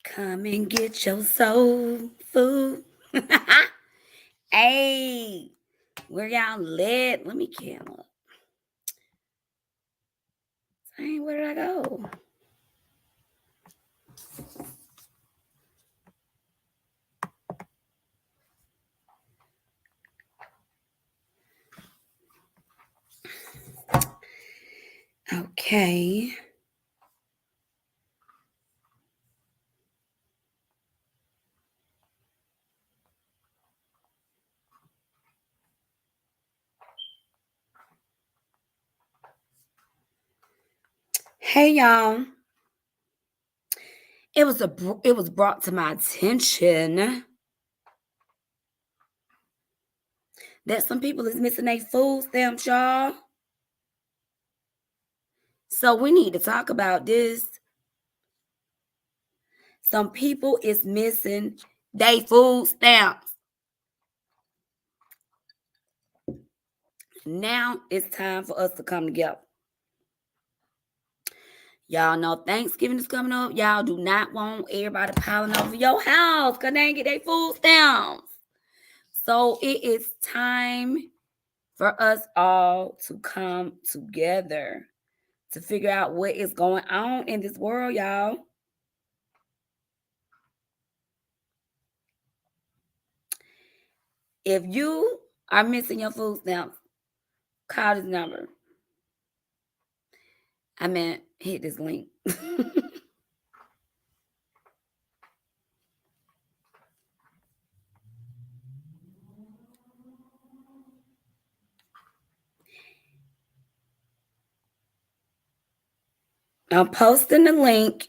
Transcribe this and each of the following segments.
Come and get your soul food. Hey, where y'all lit? Let me cam up. Dang, where did I go? Okay. Hey y'all. It was brought to my attention that some people is missing their food stamps, y'all. So we need to talk about this. Some people is missing their food stamps. Now it's time for us to come together. Y'all know Thanksgiving is coming up. Y'all do not want everybody piling over your house because they ain't get their food stamps. So it is time for us all to come together to figure out what is going on in this world, y'all. If you are missing your food stamps, call this number. I meant hit this link. I'm posting the link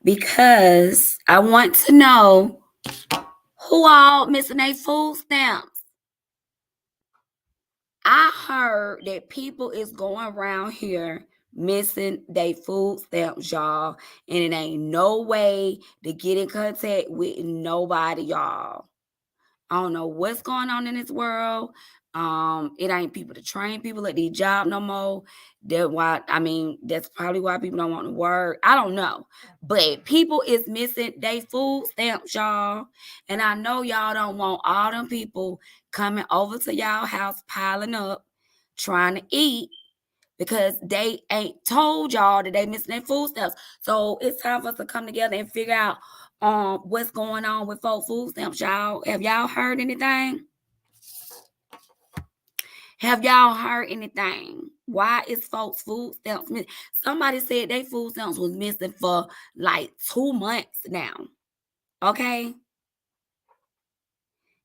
because I want to know who all missing their food stamps. I heard that people is going around here missing their food stamps, y'all, and it ain't no way to get in contact with nobody, y'all. I don't know what's going on in this world. It ain't people to train people at these jobs no more. That's probably why people don't want to work. I don't know. But people is missing their food stamps, y'all. And I know y'all don't want all them people coming over to y'all house piling up, trying to eat because they ain't told y'all that they missing their food stamps. So it's time for us to come together and figure out what's going on with folk food stamps, y'all. Have y'all heard anything? Have y'all heard anything? Why is folks food stamps missing? Somebody said they food stamps was missing for like 2 months now. Okay.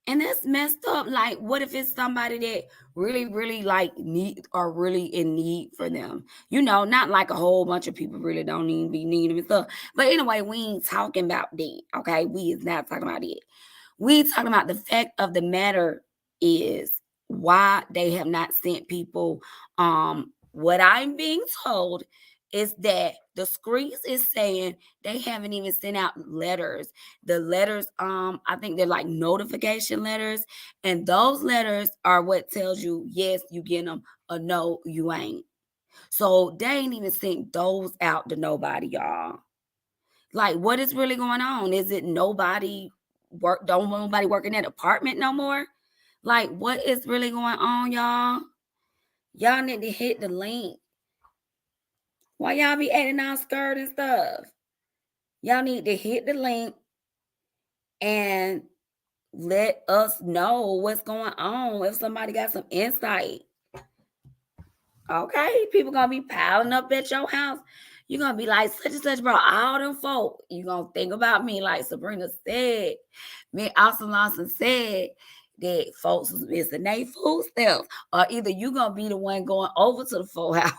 And that's messed up. Like, what if it's somebody that really, really like need or really in need for them? You know, not like a whole bunch of people really don't even be needing them and stuff. But anyway, we ain't talking about that. Okay. We is not talking about it. We talking about the fact of the matter is why they have not sent people. What I'm being told is that the streets is saying they haven't even sent out letters. The letters, I think they're like notification letters, and those letters are what tells you yes, you get them, or no, you ain't. So they ain't even sent those out to nobody, y'all. Like, what is really going on? Is it nobody don't want nobody working that apartment no more? Like, what is really going on, y'all? Y'all need to hit the link. Why y'all be adding on skirt and stuff? Y'all need to hit the link and let us know what's going on. If somebody got some insight. Okay, people gonna be piling up at your house. You're gonna be like, such and such brought all them folk. You gonna think about me, like Sabrina said. Me, Austin Lawson said that folks was missing their food stamps. Or either you gonna be the one going over to the full house.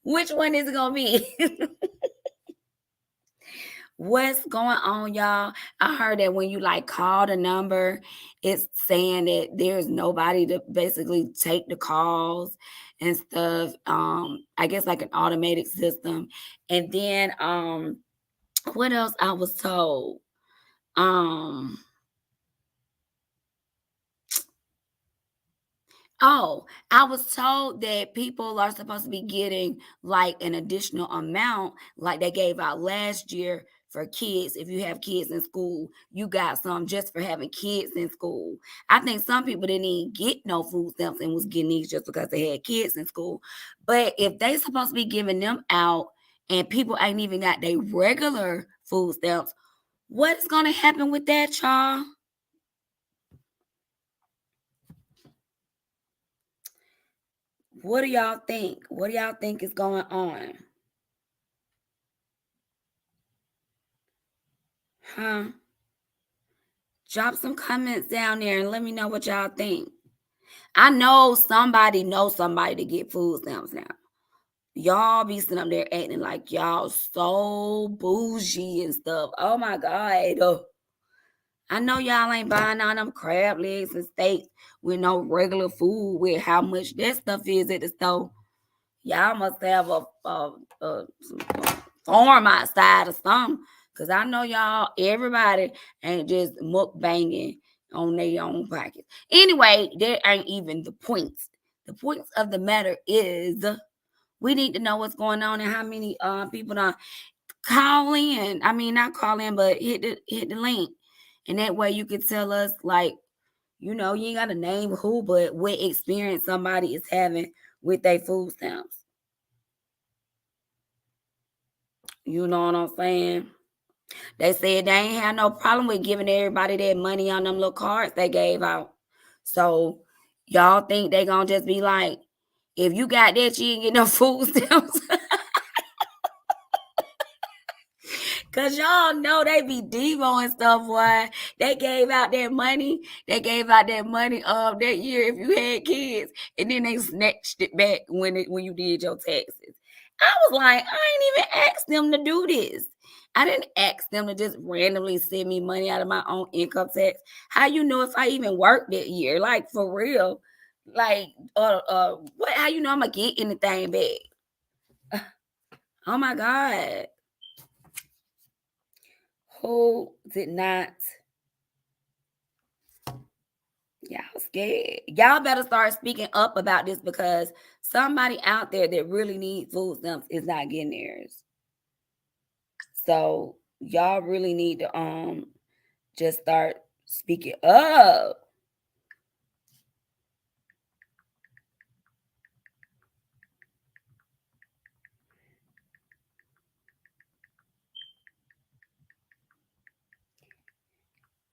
Which one is it gonna be? What's going on, y'all? I heard that when you like call the number, it's saying that there's nobody to basically take the calls and stuff. I guess like an automated system. And then what else I was told? Um Oh, I was told that people are supposed to be getting like an additional amount, like they gave out last year for kids. If you have kids in school, you got some just for having kids in school. I think some people didn't even get no food stamps and was getting these just because they had kids in school. But if they supposed to be giving them out and people ain't even got their regular food stamps, what's gonna happen with that, y'all? What do y'all think? What do y'all think is going on? Huh? Drop some comments down there and let me know what y'all think. I know somebody to get food stamps now. Y'all be sitting up there acting like y'all so bougie and stuff. Oh my God. I know y'all ain't buying all them crab legs and steaks with no regular food with how much that stuff is at the store. Y'all must have a farm outside or something. Cause I know y'all, everybody ain't just mukbanging on their own pockets. Anyway, that ain't even the points. The points of the matter is we need to know what's going on and how many people don't call in. I mean, not call in, but hit the link. And that way you can tell us, like, you know, you ain't gotta name who, but what experience somebody is having with their food stamps. You know what I'm saying? They said they ain't had no problem with giving everybody that money on them little cards they gave out. So y'all think they gonna just be like, if you got that, you ain't get no food stamps. Cause y'all know they be Devo and stuff, boy. They gave out that money. They gave out that money that year if you had kids. And then they snatched it back when you did your taxes. I was like, I ain't even asked them to do this. I didn't ask them to just randomly send me money out of my own income tax. How you know if I even worked that year? Like for real. Like what how you know I'm gonna get anything back? Oh my God. Who did not? Y'all scared. Y'all better start speaking up about this because somebody out there that really needs food stamps is not getting theirs. So y'all really need to just start speaking up.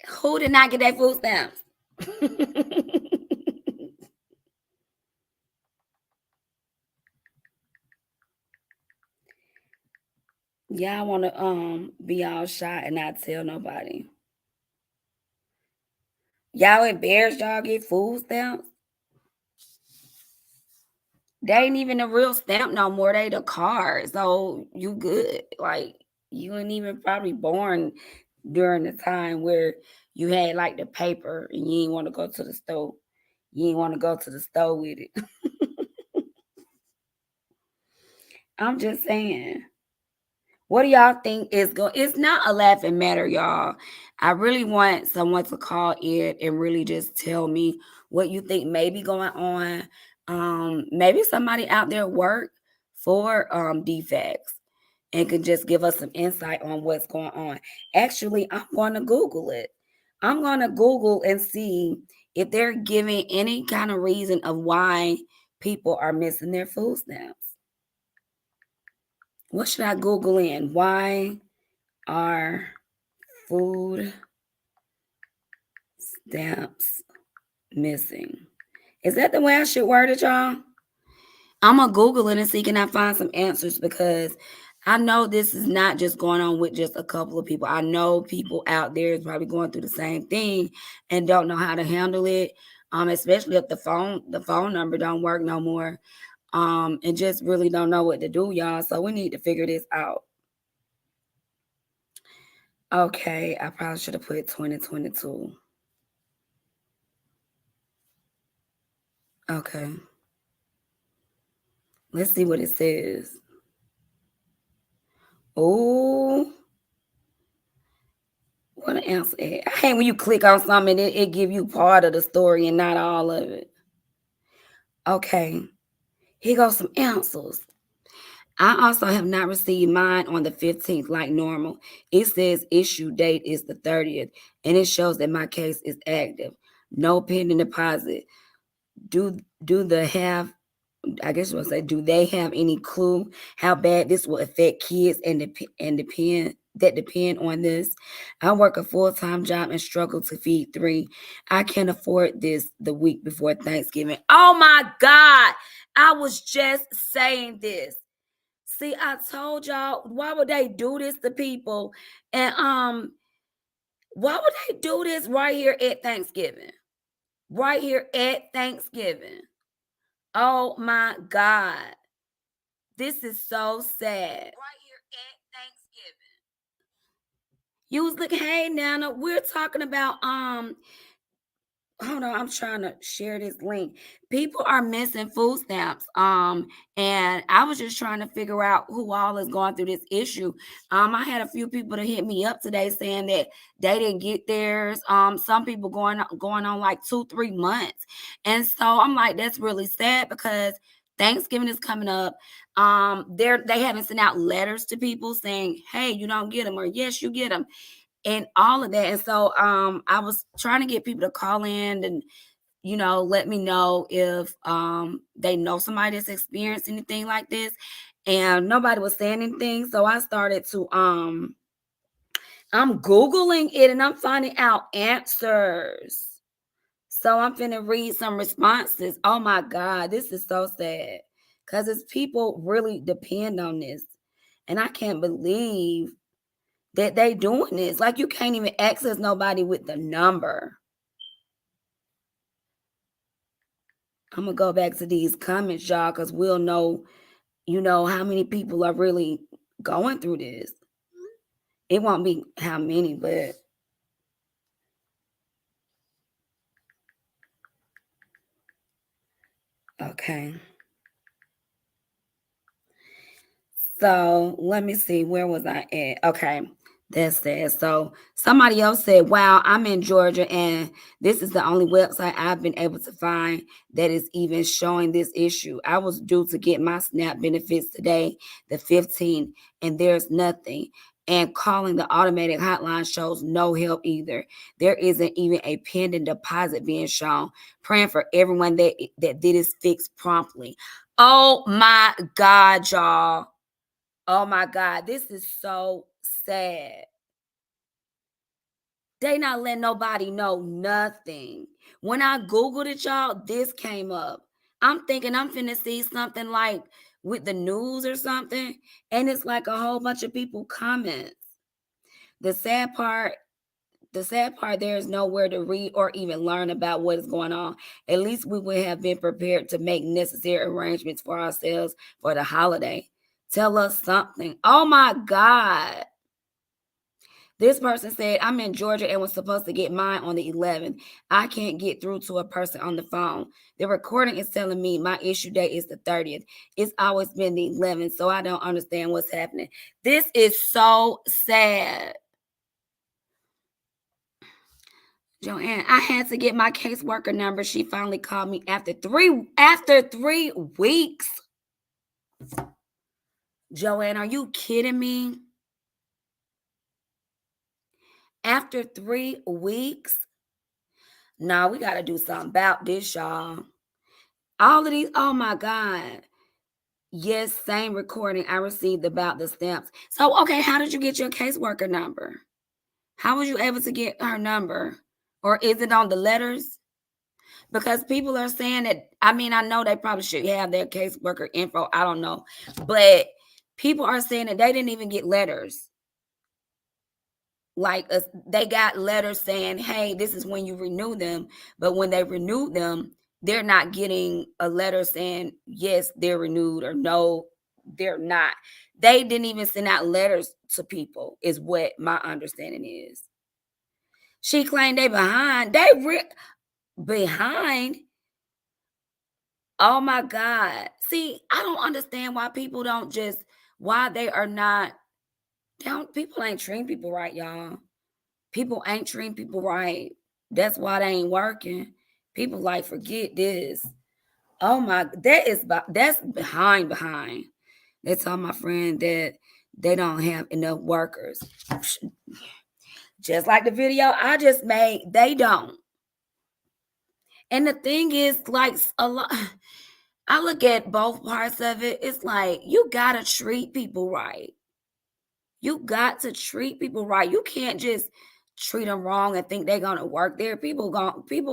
Who did not get their food stamps? Y'all want to be all shy and not tell nobody. Y'all embarrassed y'all get food stamps? They ain't even the real stamp no more. They the card. So you good. Like you ain't even probably born during the time where you had like the paper and you ain't want to go to the store. You ain't want to go to the store with it. I'm just saying. What do y'all think is going? It's not a laughing matter, y'all. I really want someone to call in and really just tell me what you think may be going on. Maybe somebody out there work for defects and can just give us some insight on what's going on. Actually, I'm going to Google it. I'm going to Google and see if they're giving any kind of reason of why people are missing their food stamps. What should I Google in? Why are food stamps missing? Is that the way I should word it, y'all? I'm gonna Google it and see can I find some answers because I know this is not just going on with just a couple of people. I know people out there is probably going through the same thing and don't know how to handle it. Especially if the phone number don't work no more. And just really don't know what to do, y'all. So we need to figure this out. Okay, I probably should have put 2022. Okay. Let's see what it says. Oh, what an answer. I hate when you click on something and it give you part of the story and not all of it. Okay, here goes some answers. I also have not received mine on the 15th like normal. It says issue date is the 30th, and it shows that my case is active. No pending deposit. Do the have I guess we'll say, do they have any clue how bad this will affect kids and depend on this? I work a full-time job and struggle to feed three. I can't afford this the week before Thanksgiving. Oh my God. I was just saying this. See, I told y'all, why would they do this to people? And why would they do this right here at Thanksgiving? Right here at Thanksgiving. Oh my God. This is so sad. Right here at Thanksgiving. You was looking, hey Nana, we're talking about hold on, I'm trying to share this link. People are missing food stamps. And I was just trying to figure out who all is going through this issue. I had a few people to hit me up today saying that they didn't get theirs. Some people going on like 2-3 months. And so I'm like, that's really sad because Thanksgiving is coming up. They haven't sent out letters to people saying, hey, you don't get them, or yes, you get them, and all of that. And so I was trying to get people to call in and let me know if they know somebody that's experienced anything like this, and nobody was saying anything. So I started to I'm googling it and I'm finding out answers. So I'm finna read some responses. Oh my God, this is so sad because it's people really depend on this, and I can't believe that they doing this. Like, you can't even access nobody with the number. I'm gonna go back to these comments, y'all, because we'll know, how many people are really going through this. It won't be how many, but okay. So let me see, where was I at? Okay, that's that. So somebody else said, wow, I'm in Georgia, and this is the only website I've been able to find that is even showing this issue. I was due to get my SNAP benefits today, the 15th, and there's nothing. And calling the automatic hotline shows no help either. There isn't even a pending deposit being shown. Praying for everyone that did is fixed promptly. Oh my God, y'all. Oh my God, this is so sad. They not letting nobody know nothing. When I Googled it, y'all, this came up. I'm thinking I'm finna see something like with the news or something, and it's like a whole bunch of people comments. The sad part, there is nowhere to read or even learn about what is going on. At least we would have been prepared to make necessary arrangements for ourselves for the holiday. Tell us something. Oh my God. This person said, I'm in Georgia and was supposed to get mine on the 11th. I can't get through to a person on the phone. The recording is telling me my issue date is the 30th. It's always been the 11th, so I don't understand what's happening. This is so sad. Joanne, I had to get my caseworker number. She finally called me after 3 weeks. Joanne, are you kidding me? After 3 weeks? No, we got to do something about this, y'all. All of these, oh my God. Yes, same recording I received about the stamps. So, okay, how did you get your caseworker number? How was you able to get her number? Or is it on the letters? Because people are saying that, I mean, I know they probably should have their caseworker info. I don't know. But people are saying that they didn't even get letters. Like, they got letters saying, hey, this is when you renew them. But when they renew them, they're not getting a letter saying, yes, they're renewed, or no, they're not. They didn't even send out letters to people, is what my understanding is. She claimed they behind. Behind. Oh my God. See, I don't understand why people don't just, why they are not, people ain't treating people right, y'all. People ain't treating people right. That's why they ain't working. People like, forget this. Oh my, that's behind. They told my friend that they don't have enough workers. Just like the video I just made, they don't. And the thing is, like a lot, I look at both parts of it. It's like you gotta treat people right. You got to treat people right. You can't just treat them wrong and think they're gonna work there. People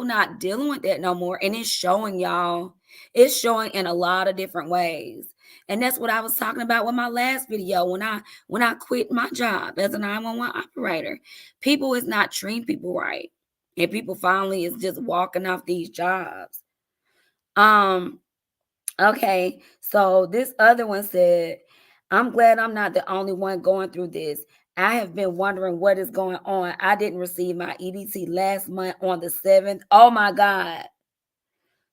not dealing with that no more. And it's showing y'all. It's showing in a lot of different ways. And that's what I was talking about with my last video when I quit my job as a 911 operator. People is not treating people right. And people finally is just walking off these jobs. Um Okay, so this other one said, I'm glad I'm not the only one going through this. I have been wondering what is going on. I didn't receive my EBT last month on the 7th. Oh my God.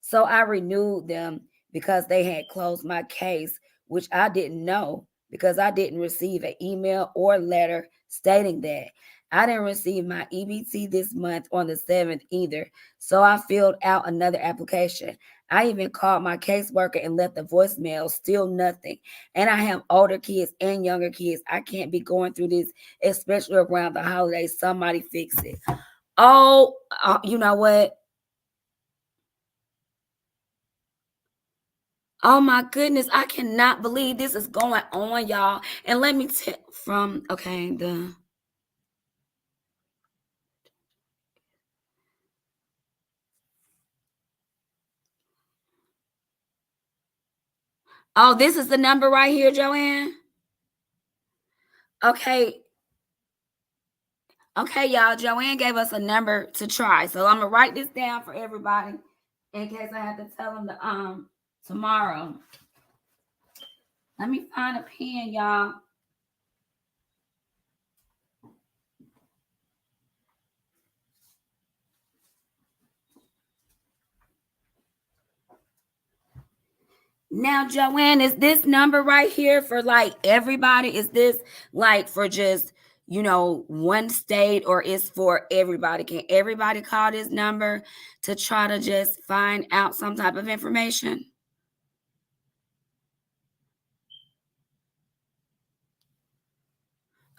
So I renewed them because they had closed my case, which I didn't know because I didn't receive an email or letter stating that. I didn't receive my EBT this month on the 7th either. So I filled out another application. I even called my caseworker and left a voicemail, still nothing. And I have older kids and younger kids. I can't be going through this, especially around the holidays. Somebody fix it. Oh, you know what? Oh my goodness, I cannot believe this is going on, y'all. And let me tell from okay, the oh, this is the number right here, Joanne. Okay, okay, y'all. Joanne gave us a number to try. So I'm gonna write this down for everybody in case I have to tell them to tomorrow. Let me find a pen, y'all. Now, Joanne, is this number right here for like everybody? Is this like for just, one state or is for everybody? Can everybody call this number to try to just find out some type of information?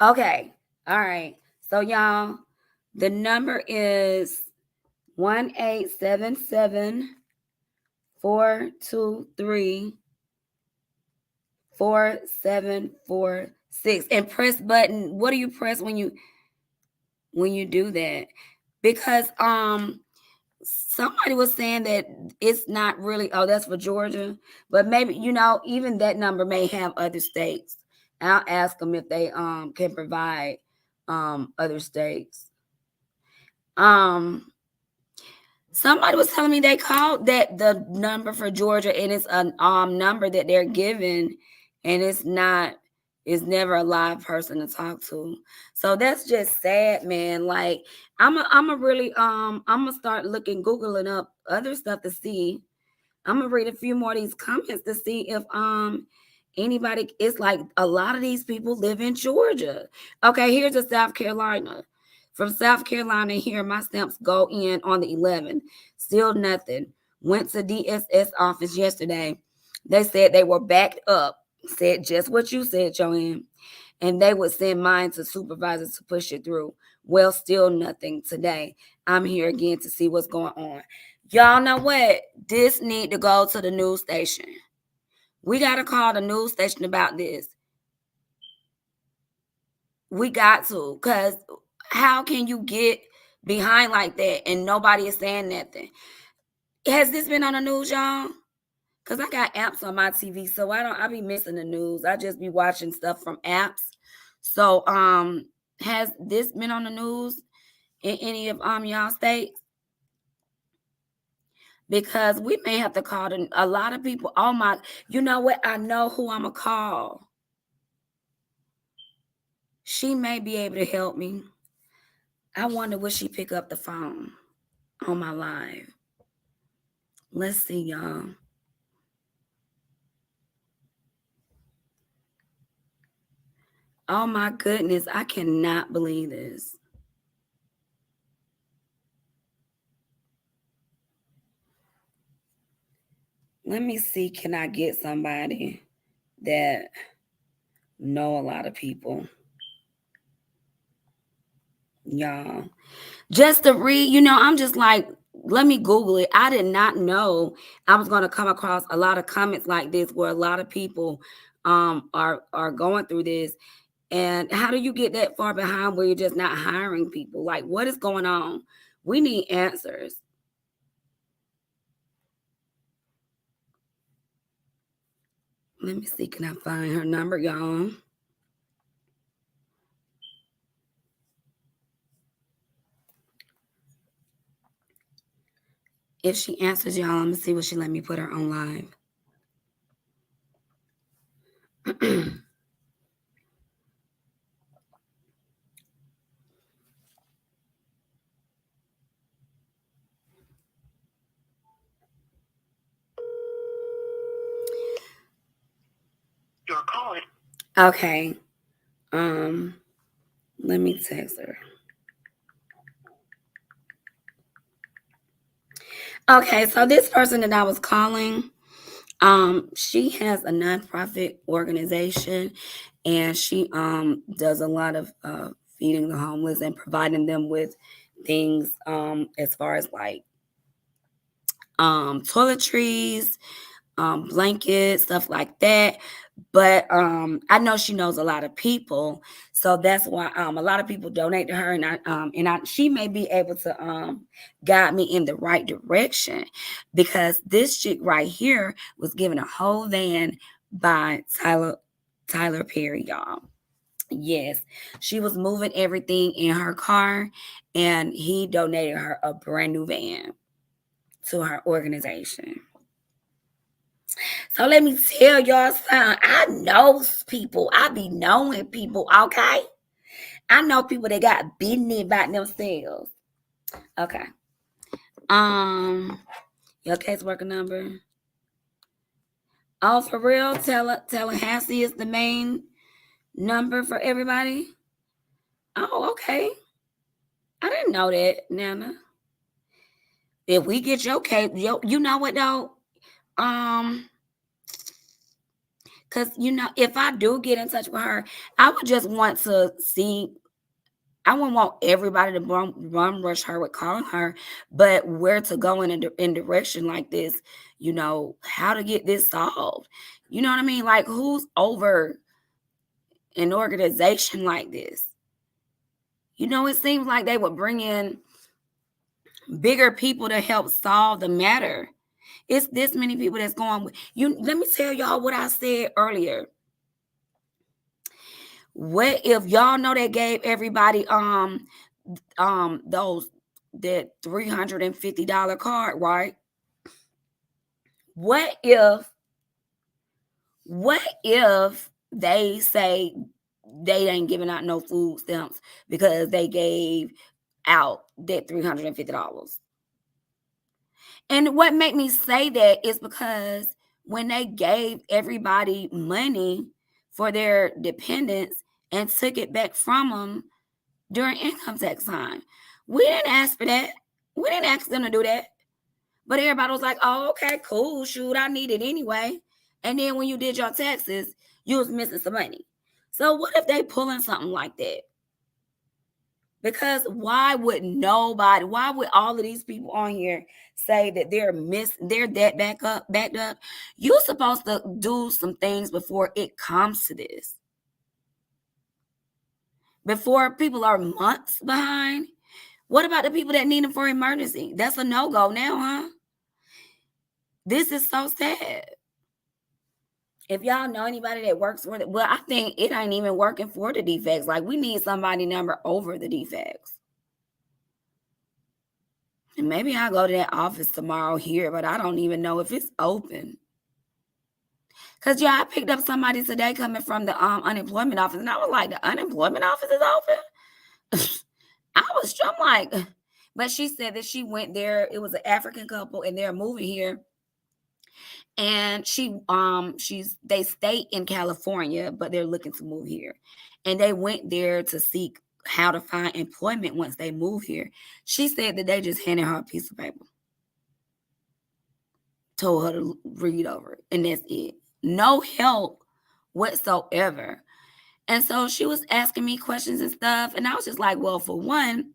Okay. All right. So, y'all, the number is 1-877-423-4746 and press button. What do you press when you do that? Because somebody was saying that it's not really, oh, that's for Georgia, but maybe even that number may have other states. I'll ask them if they can provide other states. um Somebody was telling me they called that the number for Georgia, and it's a number that they're given, and it's never a live person to talk to. So that's just sad, man. Like I'm a really I'm gonna start googling up other stuff to see. I'm gonna read a few more of these comments to see if anybody. It's like a lot of these people live in Georgia. Okay, here's a South Carolina. From South Carolina here, my stamps go in on the 11th. Still nothing. Went to DSS office yesterday. They said they were backed up. Said just what you said, Joanne. And they would send mine to supervisors to push it through. Well, still nothing today. I'm here again to see what's going on. Y'all know what? This need to go to the news station. We got to call the news station about this. We got to, because how can you get behind like that and nobody is saying nothing? Has this been on the news, y'all? Because I got apps on my TV, so I be missing the news. I just be watching stuff from apps. So has this been on the news in any of y'all states? Because we may have to call a lot of people. Oh my, you know what? I know who I'm gonna call. She may be able to help me. I wonder will she pick up the phone on my live. Let's see, y'all. Oh my goodness, I cannot believe this. Let me see, can I get somebody that know a lot of people? Y'all. Just to read, I'm just like, let me Google it. I did not know I was going to come across a lot of comments like this where a lot of people are going through this. And how do you get that far behind where you're just not hiring people? Like, what is going on? We need answers. Let me see, can I find her number, y'all? If she answers, y'all, I'm gonna see what she let me put her on live. Your call. Okay. Let me text her. Okay, so this person that I was calling, she has a nonprofit organization, and she does a lot of feeding the homeless and providing them with things as far as like toiletries, blankets, stuff like that. But I know she knows a lot of people, so that's why a lot of people donate to her, and she may be able to guide me in the right direction, because this chick right here was given a whole van by Tyler Perry, y'all. Yes, she was moving everything in her car, and he donated her a brand new van to her organization. So let me tell y'all something. I know people. I be knowing people, okay? I know people that got business about themselves. Okay. Your caseworker number. Oh, for real? Tallahassee is the main number for everybody? Oh, okay. I didn't know that, Nana. If we get your case, you know what though? Because if I do get in touch with her, I would just want to see. I wouldn't want everybody to run rush her with calling her, but where to go in direction like this, how to get this solved. You know what I mean? Like, who's over an organization like this? It seems like they would bring in bigger people to help solve the matter. It's this many people that's going with you. Let me tell y'all what I said earlier. What if y'all know they gave everybody those that $350 card, right? What if they say they ain't giving out no food stamps because they gave out that $350? And what made me say that is because when they gave everybody money for their dependents and took it back from them during income tax time, we didn't ask for that. We didn't ask them to do that. But everybody was like, oh, okay, cool. Shoot, I need it anyway. And then when you did your taxes, you was missing some money. So what if they pulling something like that? Because why would all of these people on here say that they're that backed up? You're supposed to do some things before it comes to this. Before people are months behind. What about the people that need them for emergency? That's a no-go now, huh? This is so sad. If y'all know anybody that works for it, well, I think it ain't even working for the defects. Like, we need somebody number over the defects. And maybe I'll go to that office tomorrow here, but I don't even know if it's open. Cause I picked up somebody today coming from the unemployment office, and I was like, the unemployment office is open. I'm like, but she said that she went there. It was an African couple, and they're moving here. And they stay in California, but they're looking to move here. And they went there to seek how to find employment once they move here. She said that they just handed her a piece of paper. told her to read over it, and that's it. No help whatsoever. And so she was asking me questions and stuff, and I was just like, well, for one,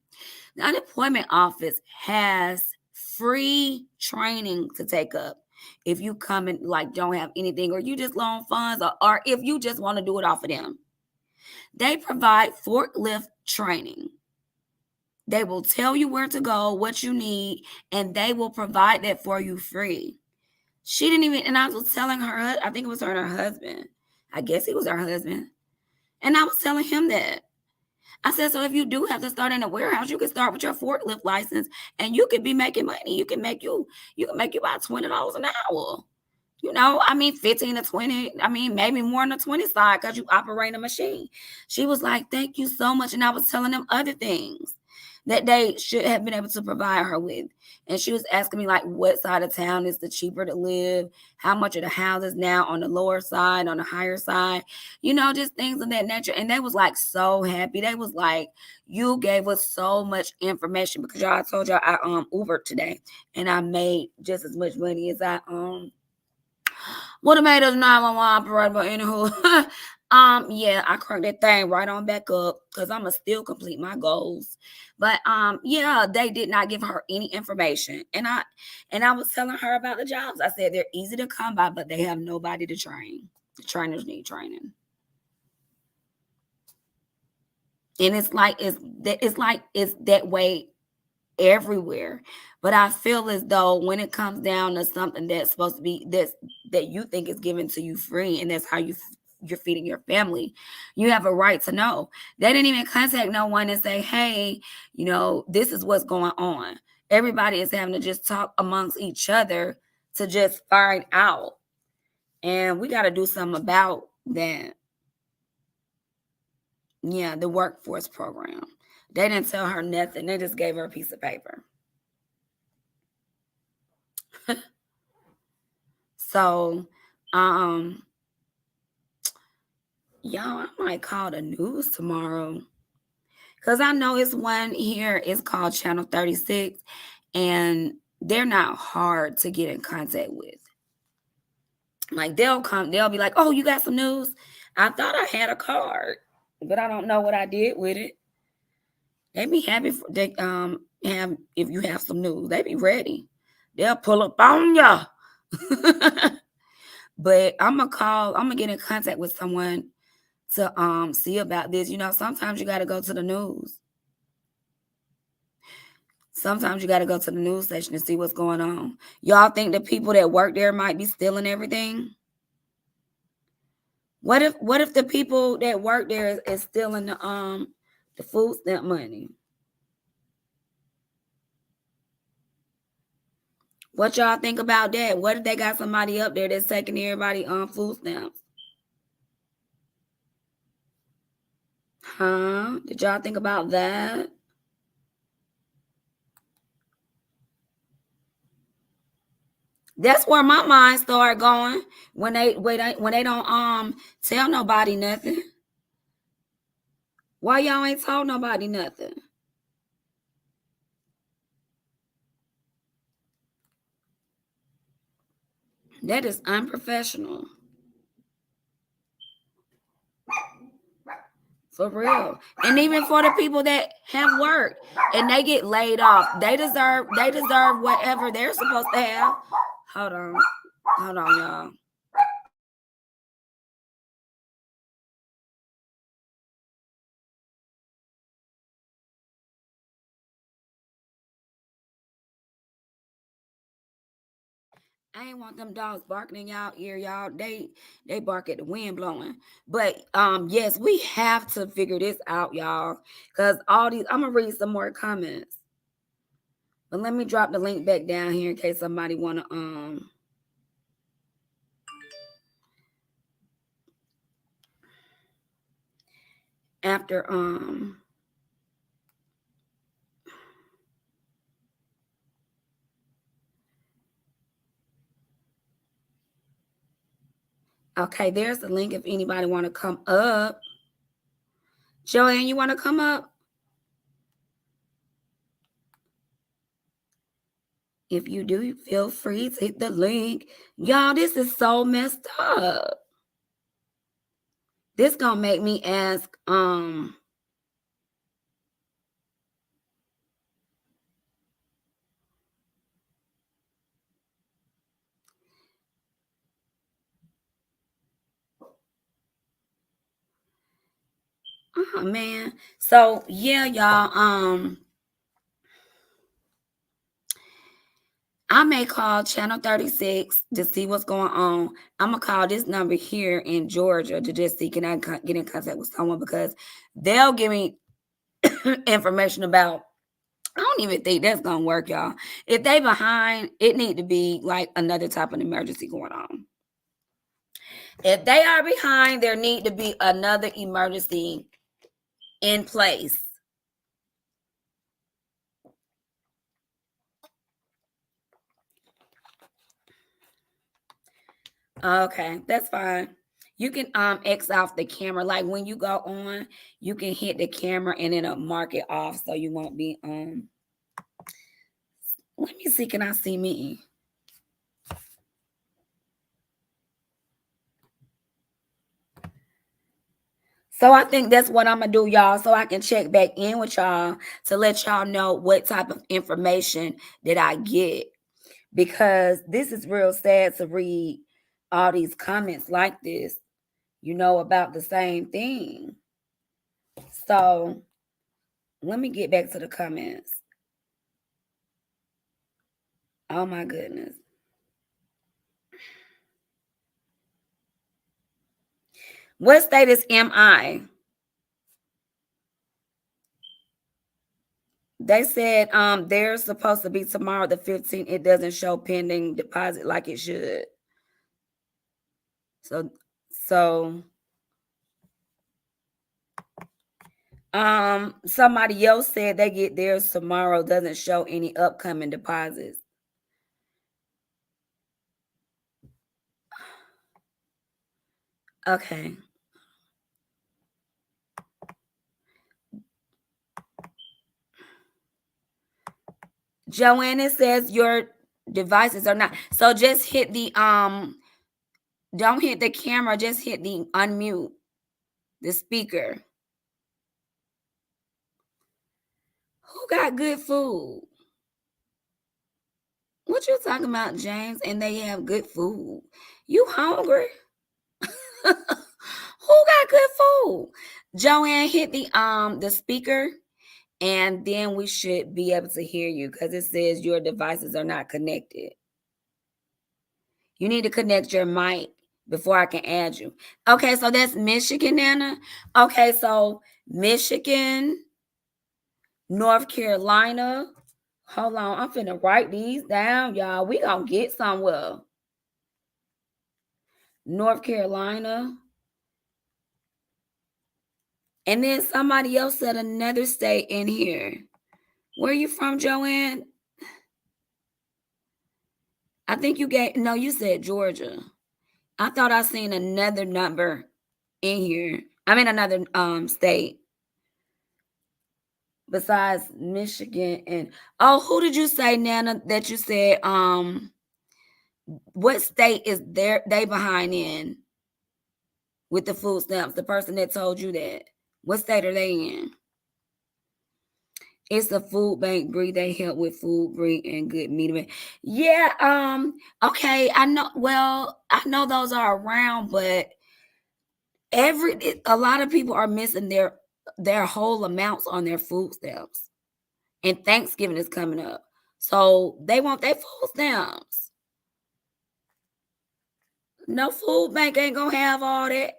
the unemployment office has free training to take up if you come and like don't have anything, or you just loan funds, or if you just want to do it off of them. They provide forklift training. They will tell you where to go, what you need, and they will provide that for you free. She didn't even, and I was telling her, I think it was her and her husband. I guess he was her husband. And I was telling him that. I said, so if you do have to start in a warehouse, you can start with your forklift license and you could be making money. You can make about $20 an hour. You know, I mean, 15 to 20, I mean, maybe more on the 20 side because you operate a machine. She was like, thank you so much. And I was telling them other things that they should have been able to provide her with. And she was asking me, like, what side of town is the cheaper to live? How much are the houses now on the lower side, on the higher side? You know, just things of that nature. And they was, like, so happy. They was like, you gave us so much information because y'all, I told y'all I Ubered today. And I made just as much money as I would have made us 911 operator, but anywho, yeah, I cranked that thing right on back up because I'ma still complete my goals. But yeah, they did not give her any information. And I was telling her about the jobs. I said they're easy to come by, but they have nobody to train. The trainers need training. And it's like it's that way everywhere. But I feel as though when it comes down to something that's supposed to be that you think is given to you free, and that's how you're feeding your family, you have a right to know. They didn't even contact no one and say, hey, you know, this is what's going on. Everybody is having to just talk amongst each other to just find out. And we got to do something about that. Yeah, the workforce program. They didn't tell her nothing. They just gave her a piece of paper. So, y'all, I might call the news tomorrow. Because I know it's one here. It's called Channel 36. And they're not hard to get in contact with. Like, they'll be like, oh, you got some news? I thought I had a card, but I don't know what I did with it. They be happy if you have some news. They be ready. They'll pull up on ya. But I'm gonna get in contact with someone to see about this. You know, sometimes you gotta go to the news. Sometimes you gotta go to the news station to see what's going on. Y'all think the people that work there might be stealing everything? What if the people that work there is stealing the food stamp money? What y'all think about that? What if they got somebody up there that's taking everybody on food stamps? Huh? Did y'all think about that? That's where my mind started going when they don't tell nobody nothing. Why y'all ain't told nobody nothing? That is unprofessional. For real. And even for the people that have worked and they get laid off, they deserve whatever they're supposed to have. Hold on, y'all. I ain't want them dogs barking in y'all ear, y'all. They bark at the wind blowing. But yes, we have to figure this out, y'all. Cause all these, I'm gonna read some more comments. But let me drop the link back down here in case somebody wanna after okay, there's the link if anybody want to come up. Joanne, you want to come up? If you do, feel free to hit the link. Y'all, this is so messed up. This gonna make me ask, oh man. So yeah, y'all, I may call channel 36 to see what's going on. I'm gonna call this number here in Georgia to just see can I get in contact with someone, because they'll give me information about. I don't even think that's gonna work, y'all. If they behind, it need to be like another type of emergency going on. If they are behind, there need to be another emergency in place. Okay, that's fine. You can X off the camera. Like when you go on, you can hit the camera and it'll mark it off so you won't be let me see, can I see me? So I think that's what I'm gonna do, y'all, so I can check back in with y'all to let y'all know what type of information that I get, because this is real sad to read all these comments like this, about the same thing. So let me get back to the comments. Oh my goodness. What status am I? They said they're supposed to be tomorrow the 15th. It doesn't show pending deposit like it should. So somebody else said they get theirs tomorrow, doesn't show any upcoming deposits. Okay. Joanna says your devices are not. So just hit the don't hit the camera, just hit the unmute the speaker. Who got good food? What you talking about, James? And they have good food. You hungry? Who got good food? Joanne, hit the speaker, and then we should be able to hear you, because it says your devices are not connected. You need to connect your mic before I can add you. Okay, so that's Michigan, Nana. Okay, so Michigan, North Carolina. Hold on, I'm finna write these down, y'all. We gonna get somewhere. North Carolina. And then somebody else said another state in here. Where are you from, Joanne? I think you said Georgia. I thought I seen another number in here. I mean another state besides Michigan. And who did you say, Nana, that you said what state is they behind in with the food stamps? The person that told you that. What state are they in? It's a food bank, Bree. They help with food, Bree, and good meat. Yeah, okay. I know those are around, but a lot of people are missing their whole amounts on their food stamps. And Thanksgiving is coming up. So they want their food stamps. No food bank ain't gonna have all that.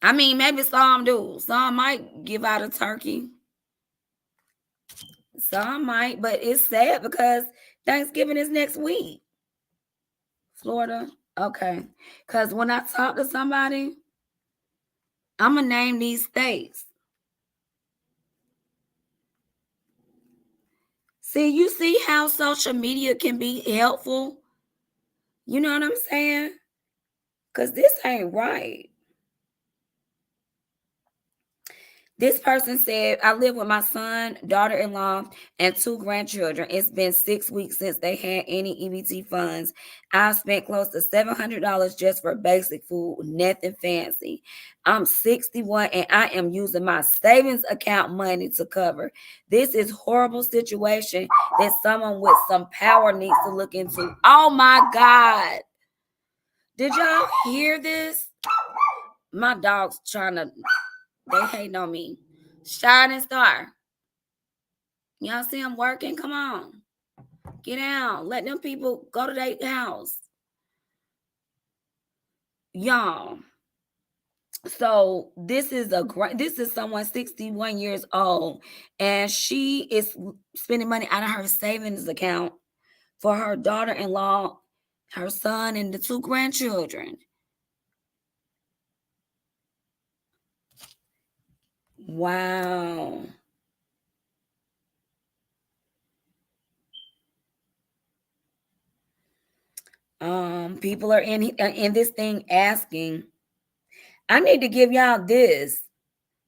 I mean, maybe some do. Some might give out a turkey. Some might, but it's sad because Thanksgiving is next week. Florida. Okay. Because when I talk to somebody, I'm going to name these states. See, you see how social media can be helpful? You know what I'm saying? Because this ain't right. This person said, I live with my son, daughter-in-law, and 2 grandchildren. It's been 6 weeks since they had any EBT funds. I've spent close to $700 just for basic food, nothing fancy. I'm 61 and I am using my savings account money to cover. This is horrible situation that someone with some power needs to look into. Oh my God. Did y'all hear this? My dog's trying to, they hating on me. Shining Star. Y'all see them working? Come on. Get out. Let them people go to their house. Y'all. So this is someone 61 years old, and she is spending money out of her savings account for her daughter-in-law, her son, and the 2 grandchildren. Wow. People are in this thing asking. I need to give y'all this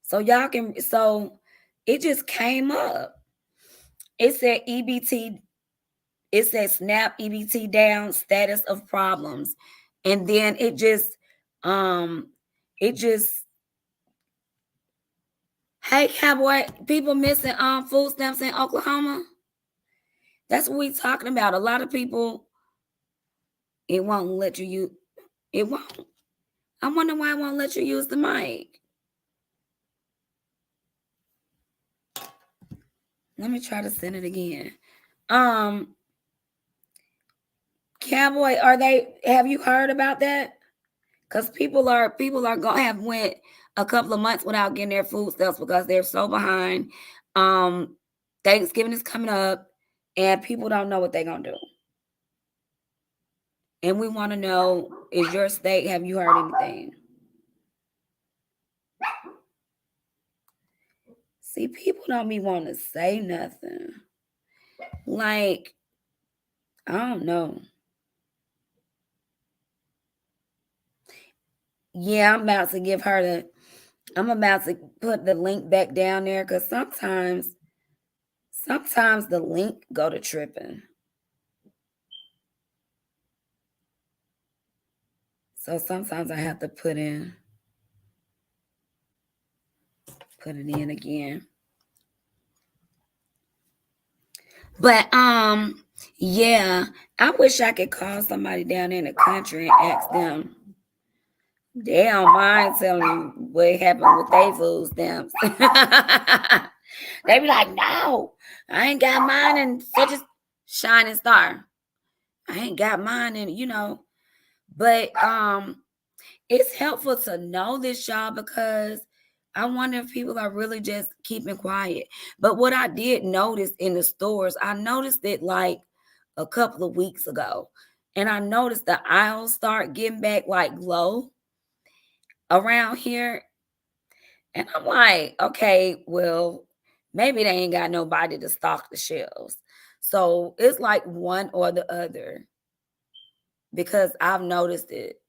so y'all can. So it just came up. It said EBT. It said SNAP EBT down, status of problems, and then it just. Hey, cowboy, people missing food stamps in Oklahoma. That's what we talking about. A lot of people. It won't let you use. It won't. I wonder why it won't let you use the mic. Let me try to send it again. Cowboy, have you heard about that? Because people are gonna have went a couple of months without getting their food stamps because they're so behind. Thanksgiving is coming up and people don't know what they're gonna do. And we want to know, is your state, have you heard anything? See, people don't be wanting to say nothing. Like, I don't know. Yeah, I'm about to put the link back down there because sometimes the link go to tripping. So sometimes I have to put it in again. But yeah, I wish I could call somebody down in the country and ask them. They don't mind telling me what happened with their food stamps. They be like, no, I ain't got mine in such a shining star. I ain't got mine in, but it's helpful to know this, y'all, because I wonder if people are really just keeping quiet. But what I did notice in the stores, I noticed it like a couple of weeks ago. And I noticed the aisles start getting back like low around here. And I'm like, okay, well, maybe they ain't got nobody to stock the shelves. So it's like one or the other because I've noticed it.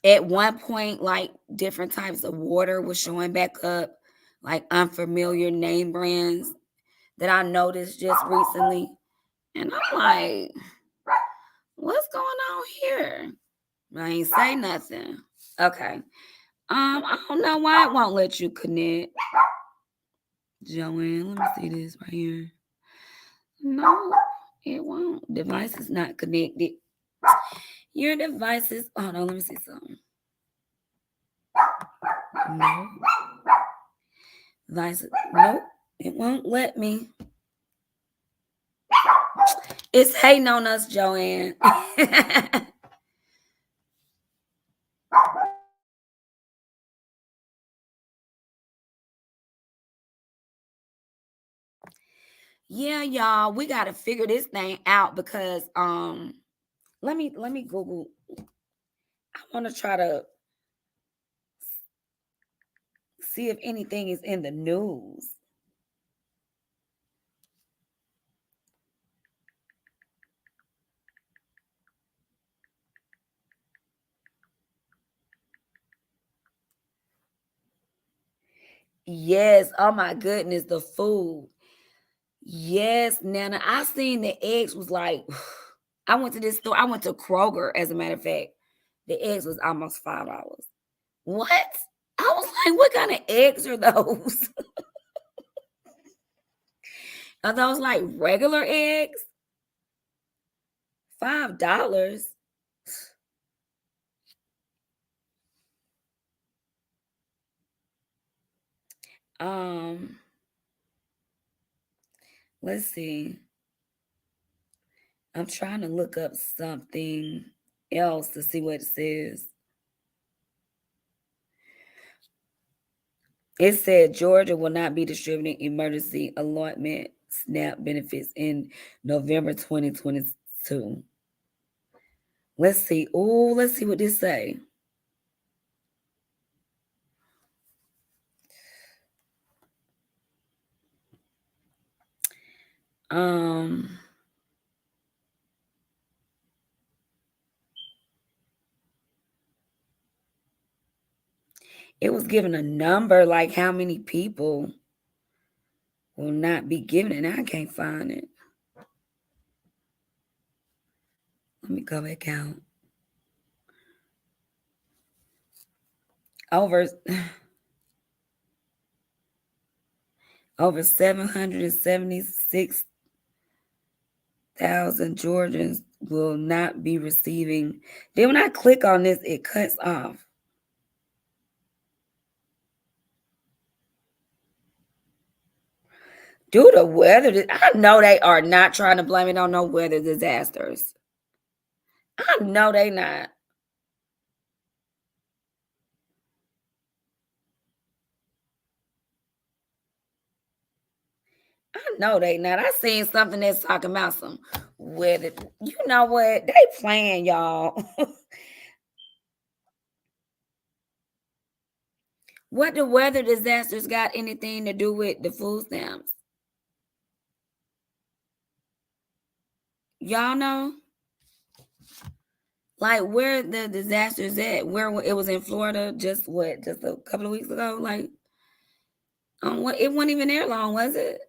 At one point, like different types of water was showing back up, like unfamiliar name brands that I noticed just recently. And I'm like, what's going on here? I ain't say nothing. Okay. I don't know why it won't let you connect. Joanne, let me see this right here. No, it won't. Device is not connected. Your device is, hold on, let me see something. No. Device, nope, it won't let me. It's hating on us, Joanne. Yeah, y'all, we got to figure this thing out because let me Google. I want to try to see if anything is in the news. Yes. Oh my goodness, the food. Yes, Nana. I seen the eggs was like I went to this store. I went to Kroger, as a matter of fact. The eggs was almost $5. What? I was like, what kind of eggs are those? Are those like regular eggs? $5. Um, let's see. I'm trying to look up something else to see what it says. It said Georgia will not be distributing emergency allotment SNAP benefits in November 2022. Let's see. Oh, let's see what this say. Um, it was given a number, like how many people will not be given it. I can't find it. Let me go back out. Over 776,000 Georgians will not be receiving. Then when I click on this, it cuts off. Due to weather, I know they are not trying to blame it on no weather disasters. I know they not. I know they not. I seen something that's talking about some weather. You know what? They playing, y'all. What the weather disasters got anything to do with the food stamps? Y'all know? Like where the disasters at? Where it was in Florida just a couple of weeks ago? Like what it wasn't even there long, was it?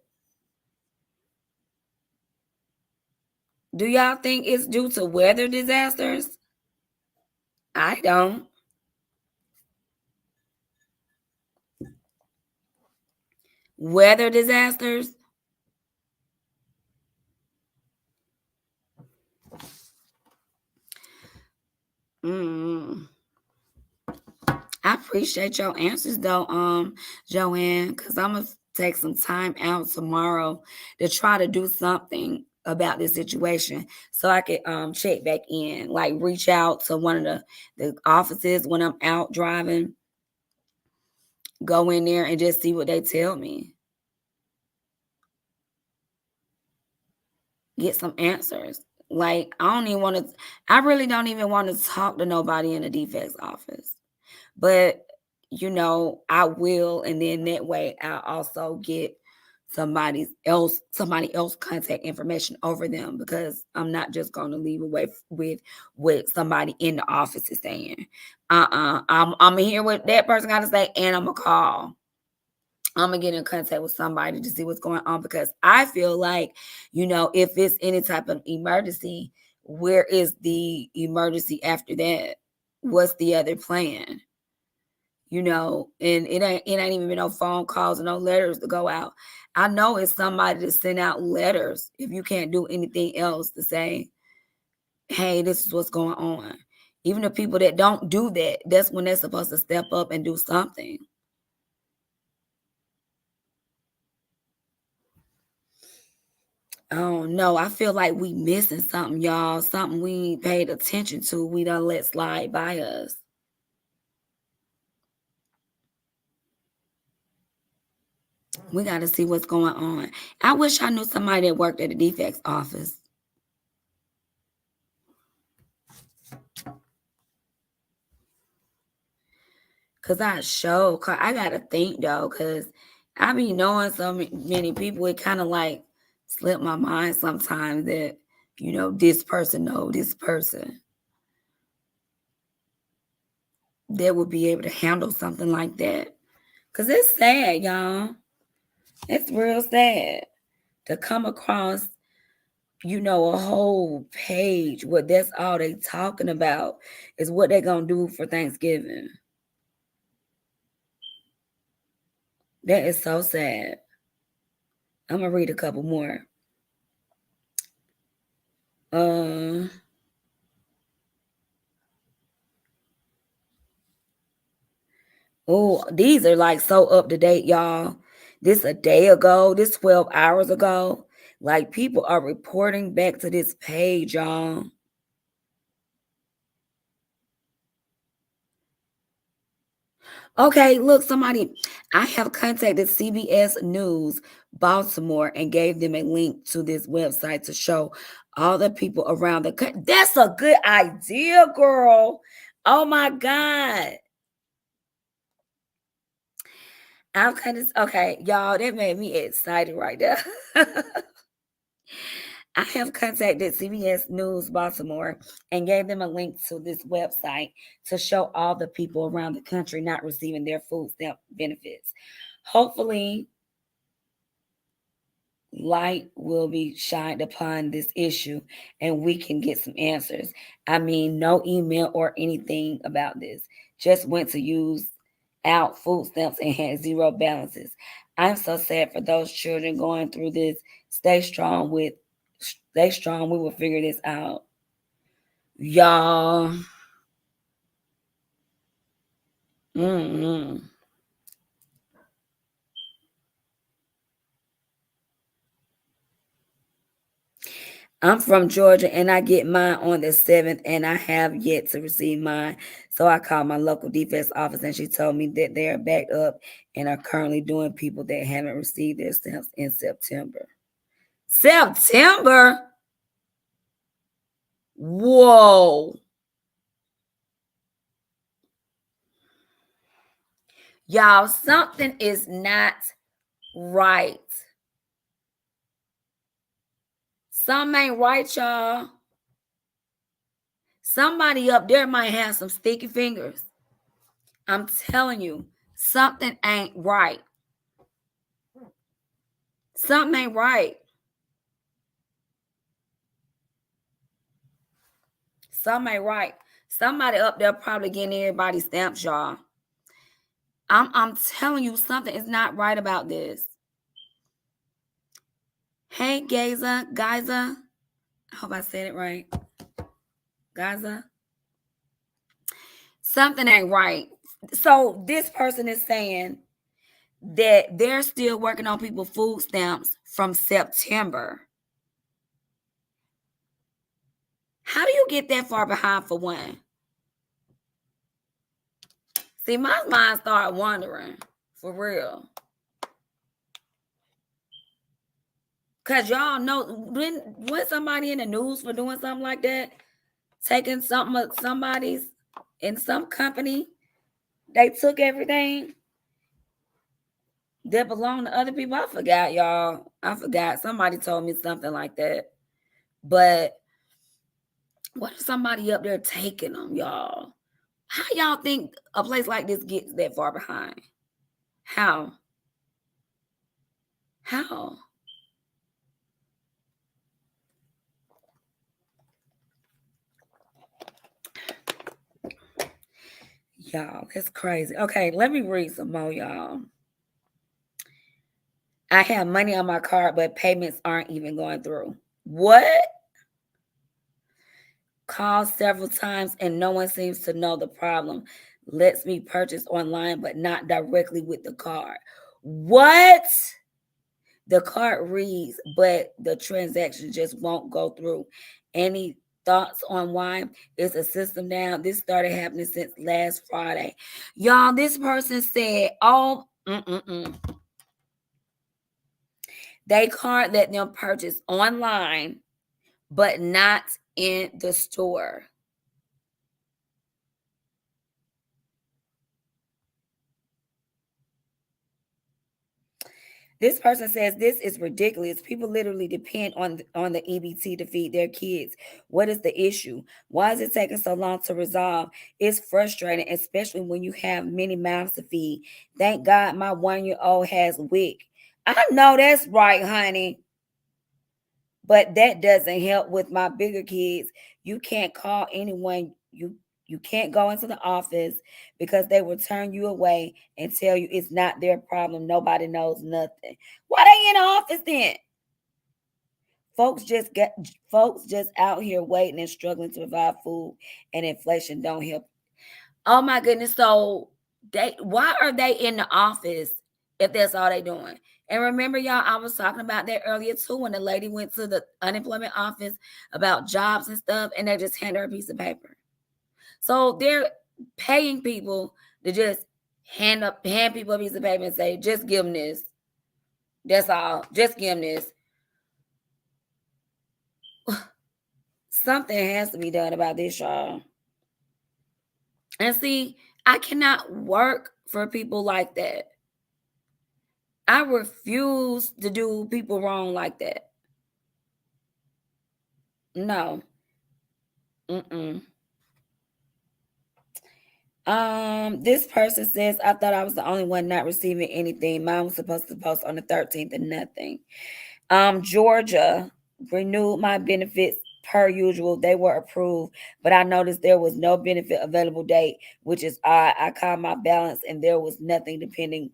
Do y'all think it's due to weather disasters? I don't. Weather disasters? Mm. I appreciate your answers though, Joanne, because I'm gonna take some time out tomorrow to try to do something about this situation so I could check back in, like reach out to one of the offices when I'm out driving, go in there and just see what they tell me. Get some answers. Like I really don't even want to talk to nobody in the defects office. But I will, and then that way I'll also get somebody else contact information over them, because I'm not just going to leave away with what somebody in the office is saying. I'm gonna hear what that person got to say, and I'm gonna call. I'm gonna get in contact with somebody to see what's going on, because I feel like, if it's any type of emergency, where is the emergency after that? What's the other plan? And it ain't even no phone calls and no letters to go out. I know it's somebody to send out letters if you can't do anything else to say, hey, this is what's going on. Even the people that don't do that, that's when they're supposed to step up and do something. Oh no, I feel like we missing something, y'all. Something we ain't paid attention to. We done let slide by us. We got to see what's going on. I wish I knew somebody that worked at the defects office. Cause I gotta think though, cause I be knowing so many people. It kind of like slip my mind sometimes that this person know this person that would be able to handle something like that. Because it's sad, y'all. It's real sad to come across, a whole page where that's all they talking about is what they gonna do for Thanksgiving. That is so sad. I'm gonna read a couple more. Oh, these are like so up to date, y'all. This a day ago, this 12 hours ago. Like people are reporting back to this page, y'all. Okay, look, I have contacted CBS News Baltimore and gave them a link to this website to show all the people around the country. That's a good idea, girl. Oh my God. Okay, y'all, that made me excited right there. I have contacted CBS News Baltimore and gave them a link to this website to show all the people around the country not receiving their food stamp benefits. Hopefully, light will be shined upon this issue and we can get some answers. I mean, no email or anything about this. Just went to use out food stamps and had zero balances. I'm so sad for those children going through this. Stay strong. We will figure this out. Y'all. Mm-hmm. I'm from Georgia and I get mine on the 7th and I have yet to receive mine. So I called my local defense office and she told me that they are backed up and are currently doing people that haven't received their stamps in September. September? Whoa. Y'all, something is not right. Something ain't right, y'all. Somebody up there might have some sticky fingers. I'm telling you, something ain't right. Something ain't right. Something ain't right. Somebody up there probably getting everybody's stamps, y'all. I'm telling you, something is not right about this. Hey, Gaza. I hope I said it right. Gaza. Something ain't right. So this person is saying that they're still working on people's food stamps from September. How do you get that far behind for one? See, my mind started wandering for real. Cause y'all know when somebody in the news for doing something like that, taking something of somebody's in some company, they took everything that belonged to other people. I forgot, y'all. I forgot. Somebody told me something like that. But what if somebody up there taking them, y'all? How y'all think a place like this gets that far behind? How? How? Y'all, it's crazy. Okay, let me read some more, y'all. I have money on my card, but payments aren't even going through. What? Called several times and no one seems to know the problem. Lets me purchase online, but not directly with the card. What? The card reads, but the transaction just won't go through. Any thoughts on why? Is the system down? This started happening since last Friday. Y'all, this person said, oh, they card let them purchase online, but not in the store. This person says this is ridiculous. People literally depend on the EBT to feed their kids. What is the issue? Why is it taking so long to resolve? It's frustrating, especially when you have many mouths to feed. Thank God my 1-year-old has WIC. I know that's right, honey. But that doesn't help with my bigger kids. You can't call anyone. You can't go into the office because they will turn you away and tell you it's not their problem. Nobody knows nothing. Why they in the office then? Folks just out here waiting and struggling to provide food, and inflation don't help. Oh my goodness. So why are they in the office if that's all they doing? And remember, y'all, I was talking about that earlier too when the lady went to the unemployment office about jobs and stuff, and they just handed her a piece of paper. So they're paying people to just hand people a piece of paper and say, just give them this. That's all. Just give them this. Something has to be done about this, y'all. And see, I cannot work for people like that. I refuse to do people wrong like that. No. This person says, I thought I was the only one not receiving anything. Mine was supposed to post on the 13th and nothing. Georgia renewed my benefits per usual. They were approved, but I noticed there was no benefit available date, which is odd. I called my balance and there was nothing pending,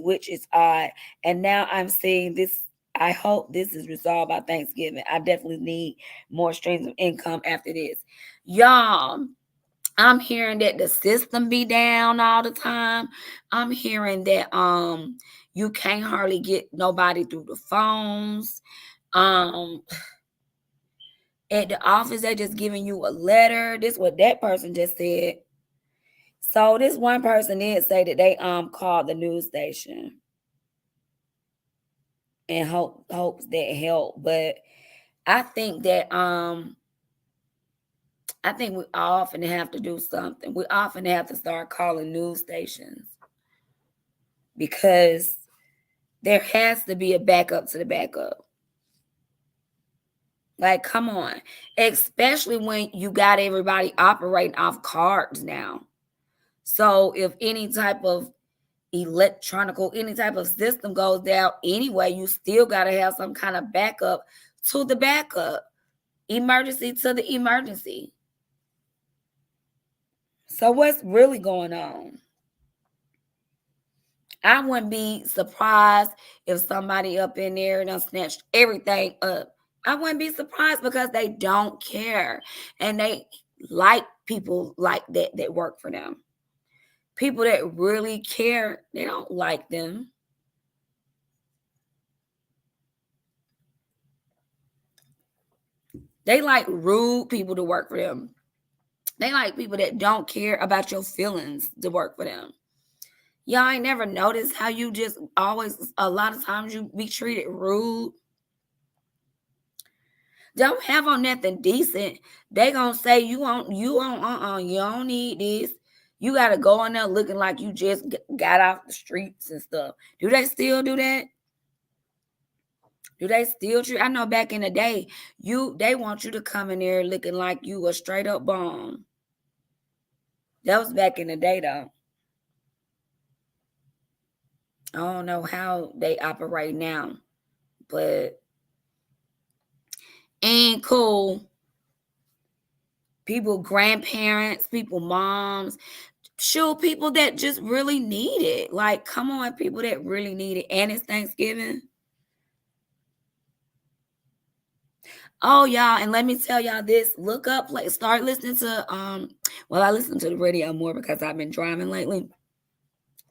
which is odd. And now I'm seeing this. I hope this is resolved by Thanksgiving. I definitely need more streams of income after this. Y'all, I'm hearing that the system be down all the time. I'm hearing that you can't hardly get nobody through the phones. At the office, they just giving you a letter. This is what that person just said. So this one person did say that they called the news station and hopes that help. But I think that I think we often have to do something. We often have to start calling news stations because there has to be a backup to the backup. Like, come on. Especially when you got everybody operating off cards now. So if any type of any type of system goes down anyway, you still got to have some kind of backup to the backup. Emergency to the emergency. So what's really going on? I wouldn't be surprised if somebody up in there done snatched everything up. I wouldn't be surprised because they don't care. And they like people like that work for them. People that really care, they don't like them. They like rude people to work for them. They like people that don't care about your feelings to work for them. Y'all ain't never noticed how you just always, a lot of times you be treated rude. Don't have on nothing decent. They gonna say you don't need this. You gotta go in there looking like you just got off the streets and stuff. Do they still do that? Do they still treat? I know back in the day, they want you to come in there looking like you a straight up bomb. That was back in the day though. I don't know how they operate now, but ain't cool. People, grandparents, people, moms, shoot, people that just really need it. Like, come on, people that really need it. And it's Thanksgiving. Oh, y'all, and let me tell y'all this. Look up, like, start listening to I listen to the radio more because I've been driving lately.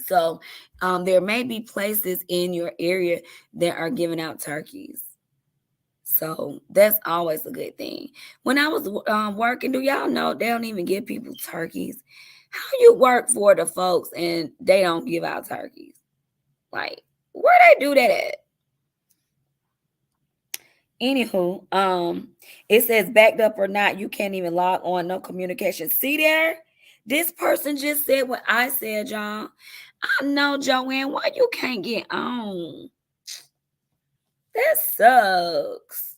So there may be places in your area that are giving out turkeys. So that's always a good thing. When I was working, do y'all know they don't even give people turkeys? How you work for the folks and they don't give out turkeys? Like, where they do that at? Anywho, it says backed up or not, you can't even log on, no communication. See there? This person just said what I said, y'all. I know, Joanne, why you can't get on? That sucks.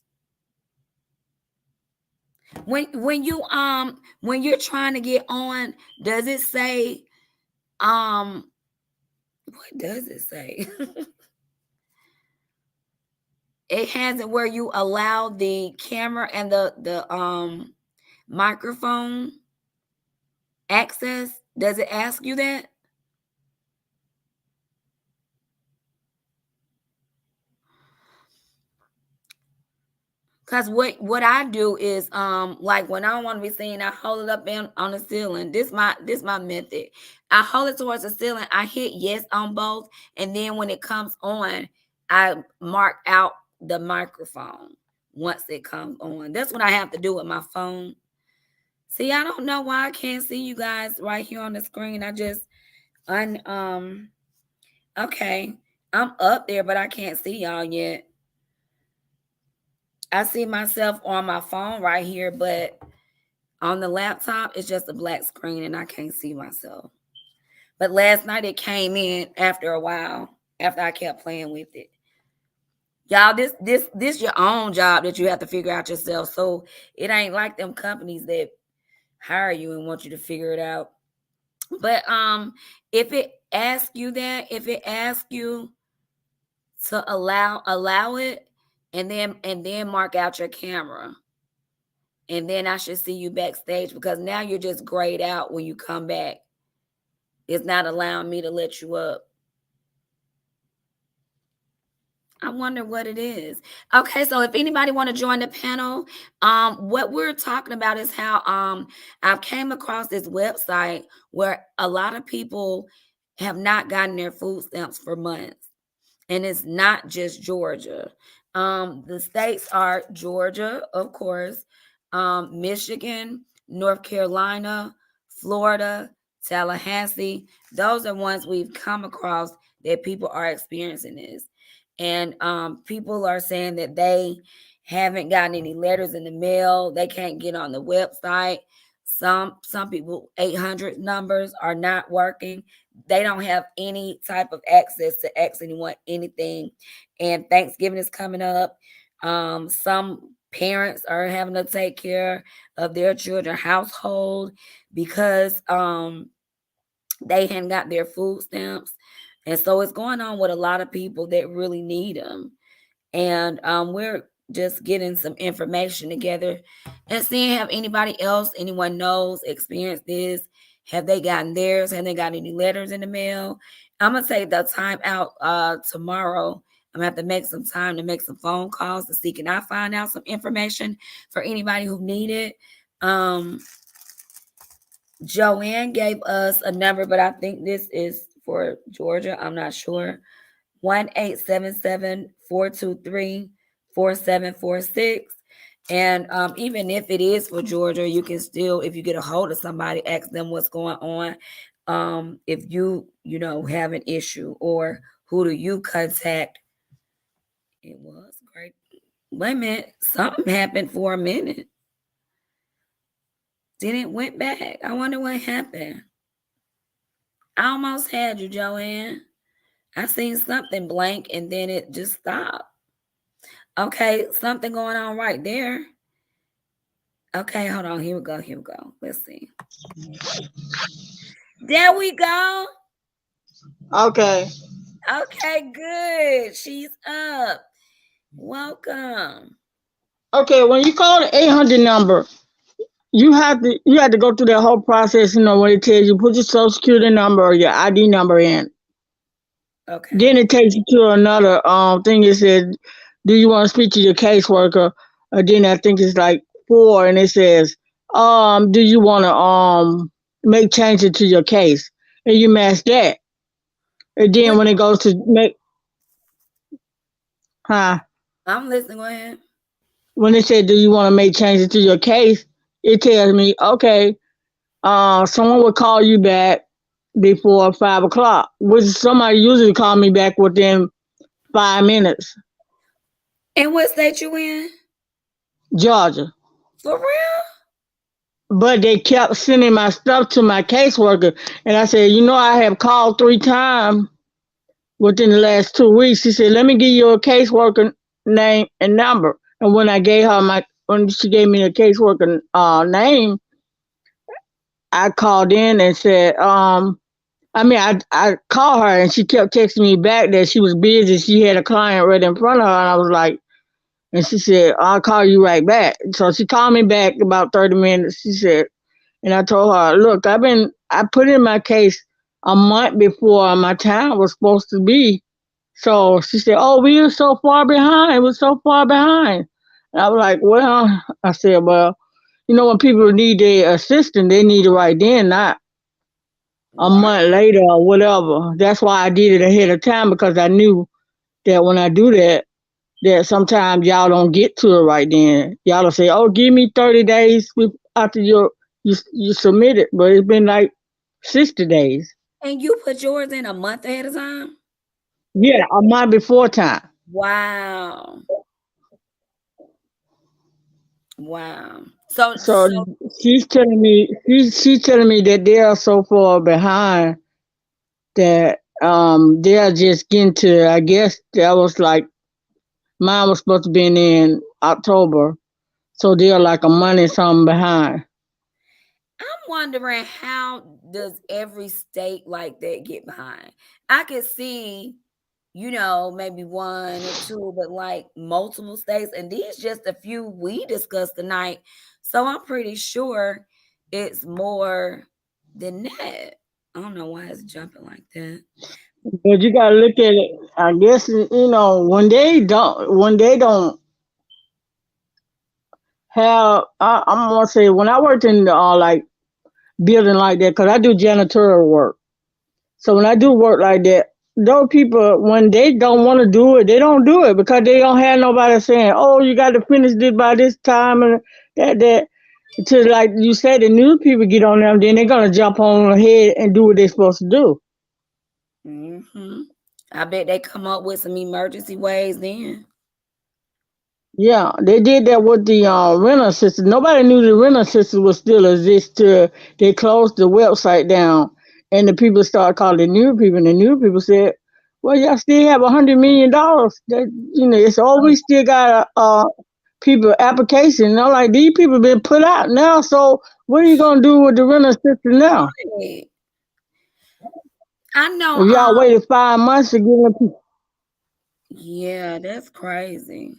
When you're trying to get on, does it say what does it say? It has it where you allow the camera and the microphone access. Does it ask you that? Cause what I do is like when I don't want to be seen, I hold it up on the ceiling. This my method. I hold it towards the ceiling. I hit yes on both, and then when it comes on, I mark out the microphone once it comes on. That's what I have to do with my phone. See, I don't know why I can't see you guys right here on the screen. I just okay. I'm up there, but I can't see y'all yet. I see myself on my phone right here, but on the laptop, it's just a black screen and I can't see myself. But last night it came in after a while, after I kept playing with it. Y'all, this your own job that you have to figure out yourself. So it ain't like them companies that hire you and want you to figure it out. But if it asks you that, if it asks you to allow it, and then mark out your camera, and then I should see you backstage, because now you're just grayed out when you come back. It's not allowing me to let you up. I wonder what it is. Okay, so if anybody want to join the panel, what we're talking about is how I've came across this website where a lot of people have not gotten their food stamps for months. And it's not just Georgia. The states are Georgia, of course, Michigan, North Carolina, Florida, Tallahassee. Those are ones we've come across that people are experiencing this. And people are saying that they haven't gotten any letters in the mail. They can't get on the website. Some people 800 numbers are not working. They don't have any type of access to ask anyone anything. And Thanksgiving is coming up. Some parents are having to take care of their children's household because they hadn't got their food stamps. And so it's going on with a lot of people that really need them. And we're just getting some information together and seeing have anybody else, anyone knows, experienced this. Have they gotten theirs? Have they got any letters in the mail? I'm going to take the time out tomorrow. I'm going to have to make some time to make some phone calls to see can I find out some information for anybody who need it. Joanne gave us a number, but I think this is for Georgia. I'm not sure. 1-877-423-4746. And even if it is for Georgia, you can still, if you get a hold of somebody, ask them what's going on. If you have an issue, or who do you contact? It was great. Wait a minute. Something happened for a minute. Then it went back. I wonder what happened. I almost had you, Joanne. I seen something blank and then it just stopped. Okay, something going on right there. Okay, hold on. Here we go. Let's see. There we go. Okay. Okay, good. She's up. Welcome. Okay, when you call the 800 number, you have to go through that whole process. When it tells you put your social security number or your ID number in. Okay. Then it takes you to another thing. It says, do you want to speak to your caseworker? Then I think it's like 4, and it says, do you want to make changes to your case? And you match that. And then when it goes to make, I'm listening. Go ahead. When it said, do you want to make changes to your case? It tells me, okay, someone will call you back before 5 o'clock, which somebody usually call me back within 5 minutes. And what state you in? Georgia. For real? but they kept sending my stuff to my caseworker. And I said, I have called 3 times within the last 2 weeks. She said, let me give you a caseworker name and number. And when she gave me a caseworker name, I called in and said, I called her and she kept texting me back that she was busy. She had a client right in front of her. And I was like, and she said, I'll call you right back. So she called me back about 30 minutes. She said, and I told her, look, I put in my case a month before my time was supposed to be. So she said, oh, we are so far behind. We're so far behind. And I was like, well, I said, well, when people need their assistant, they need it right then, not a Right. month later or whatever. That's why I did it ahead of time, because I knew that when I do that sometimes y'all don't get to it right then. Y'all will say, oh, give me 30 days after you submit it. But it's been like 60 days. And you put yours in a month ahead of time? Yeah, a month before time. Wow. Wow. So So she's telling me that they are so far behind that they're just getting to, I guess that was like, mine was supposed to be in October. So they're like a month and something behind. I'm wondering, how does every state like that get behind? I could see, maybe one or two, but like multiple states, and these just a few we discussed tonight. So I'm pretty sure it's more than that. I don't know why it's jumping like that. But you gotta look at it. I guess when they don't have. I'm gonna say when I worked in like building like that, because I do janitorial work. So when I do work like that, those people, when they don't want to do it, they don't do it because they don't have nobody saying, "Oh, you got to finish this by this time," and that. To, like you said, the new people get on them, then they're gonna jump on ahead and do what they're supposed to do. Hmm. I bet they come up with some emergency ways then. Yeah, they did that with the rental system. Nobody knew the rental system would still exist till they closed the website down, and the people started calling the new people. And the new people said, "Well, y'all still have $100 million. That it's Oh, always still got people application." And I'm like, these people been put out now. So what are you gonna do with the rental system now? right. I know. If y'all waited 5 months to get them, Yeah, that's crazy.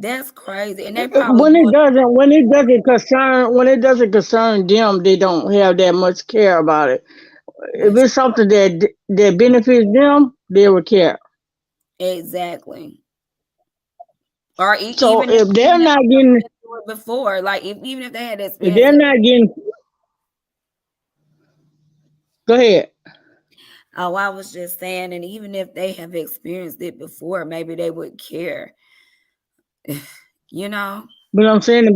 That's crazy, and they probably when do it it. doesn't when it doesn't concern them, they don't have that much care about it. If That's it's something that benefits them, they will care. exactly. Or So even if they getting, been through it before, like even if they had if experience they're it. not getting, go ahead. Oh, I was just saying, and even if they have experienced it before, maybe they would care. you know. But I'm saying if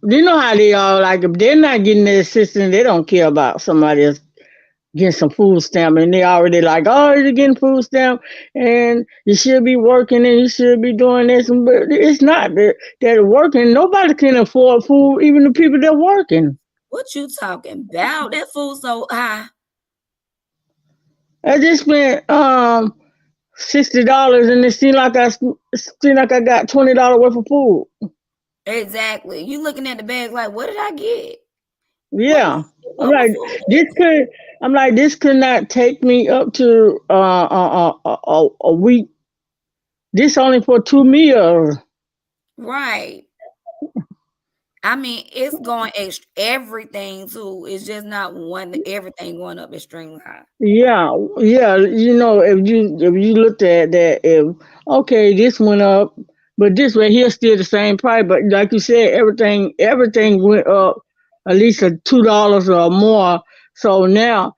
you know how they are. Like if they're not getting the assistance, they don't care about somebody else getting some food stamp, and they already like, oh, you're getting food stamp, and you should be working, and you should be doing this. But it's not that they're working. Nobody can afford food, even the people that are working. What you talking about? That food so high. I just spent $60, and it seemed like I got $20 worth of food. Exactly. You looking at the bag like, what did I get? What Yeah, was I'm what was like this food? could. I'm like this could not take me up to a week. This only for 2 meals. Right. I mean, it's going everything too. It's just not one. Everything going up extremely high. Yeah, yeah. If you looked at that, if okay, this went up, but this right here still the same price. But like you said, everything went up at least $2 or more. So now,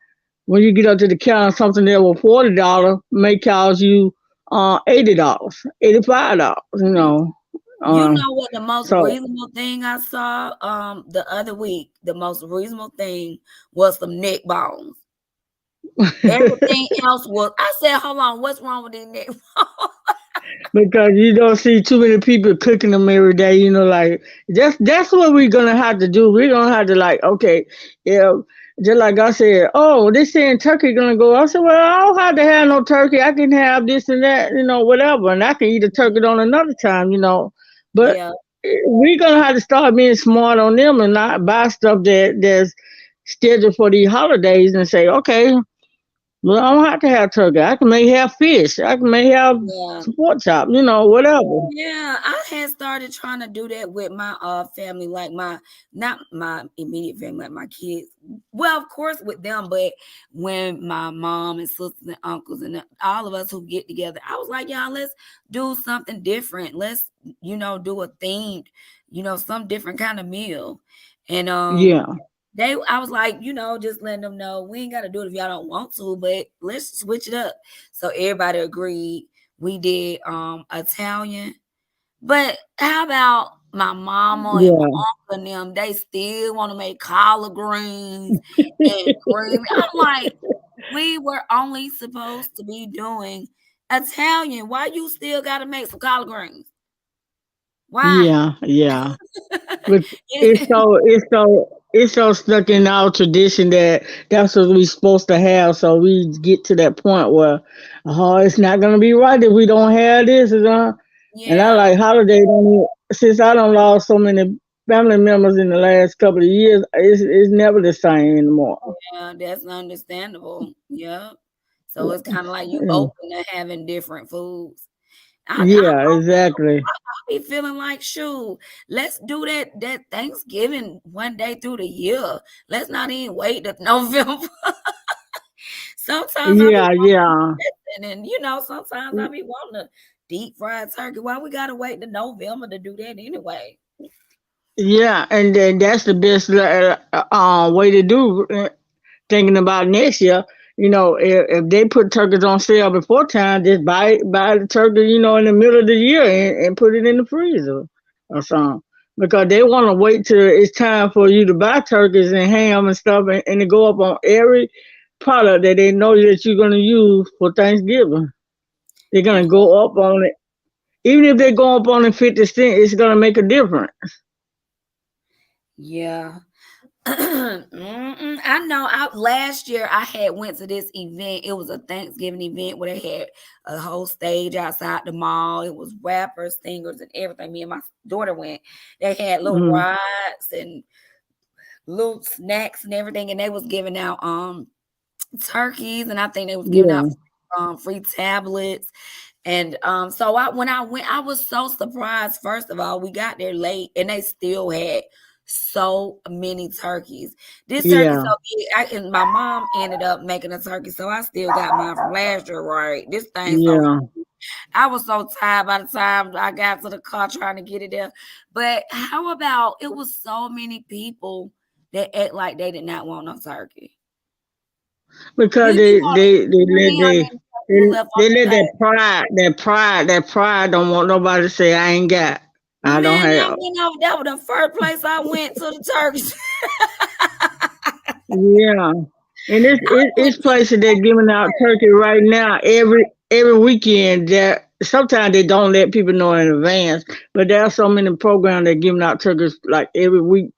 when you get up to the counter, something that was $40 may cost you $80, $85. You Uh, know what the most so reasonable thing I saw the other week, the most reasonable thing was some neck bones. Everything else was, I said, hold on, what's wrong with these neck bones? because you don't see too many people cooking them every day. Like that's what we're gonna have to do. We're gonna have to like, okay, yeah. Just like I said, oh, this saying turkey gonna go. I said, well, I don't have to have no turkey. I can have this and that, whatever, and I can eat a turkey on another time. But Yeah. we're gonna have to start being smart on them and not buy stuff that's scheduled for these holidays and say, okay, well, I don't have to have turkey. I can may have fish. I can may have Yeah. some pork chop, whatever. Yeah, I had started trying to do that with my family, like not my immediate family, like my kids. Well, of course with them, but when my mom and sisters and uncles and all of us who get together, I was like, y'all, let's do something different. Let's, do a themed, some different kind of meal. And Yeah, I was like, just letting them know we ain't gotta do it if y'all don't want to, but let's switch it up. So everybody agreed. We did Italian. But how about my mama and my yeah. uncle and them? They still want to make collard greens and cream. I'm like, we were only supposed to be doing Italian. Why you still gotta make some collard greens? Why? Yeah, yeah. But it's so stuck in our tradition that that's what we supposed to have. So we get to that point where, oh, it's not gonna be right if we don't have this. And I Yeah, like holiday. Since I don't lost so many family members in the last couple of years, it's never the same anymore. yeah, that's understandable. Yeah. So it's kind of like you Yeah, open to having different foods. I yeah, exactly. be feeling like, shoot, let's do that Thanksgiving one day through the year. Let's not even wait to November. Sometimes I be Yeah, yeah. wanting, and sometimes I be wanting to deep fried turkey. Why we gotta wait to November to do that anyway? Yeah, and then that's the best way to do. Thinking about next year, if they put turkeys on sale before time, just buy the turkey, in the middle of the year and put it in the freezer or something. Because they want to wait till it's time for you to buy turkeys and ham and stuff, and to go up on every product that they know that you're going to use for Thanksgiving. They're going to go up on it. Even if they go up on it 50 cents, it's going to make a difference. Yeah. I know. Last year I had went to this event. It was a Thanksgiving event where they had a whole stage outside the mall. It was rappers, singers, and everything. Me and my daughter went. They had little Mm, rides and little snacks and everything, and they was giving out turkeys, and I think they was giving out yeah, free tablets. And so when I went, I was so surprised. First of all, we got there late and they still had so many turkeys. This turkey so yeah, big, and my mom ended up making a turkey, so I still got mine from last year, right? This thing so yeah. I was so tired by the time I got to the car trying to get it there. But how about it was so many people that act like they did not want no turkey. Because Do you want it? they You let see how many people left on they the let table? that pride don't want nobody to say I ain't got, I don't Man, I have. went over that was the first place I went to the turkeys. Yeah, and I went it's to the places that giving out first. turkey right now every weekend. That sometimes they don't let people know in advance, but there are so many programs that giving out turkeys like every week.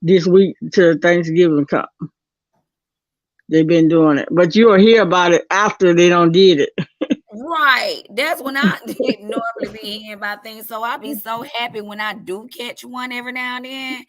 This week to Thanksgiving come, they've been doing it, but you'll hear about it after they don't did it. Right. That's when I didn't normally be hearing about things. So I be so happy when I do catch one every now and then.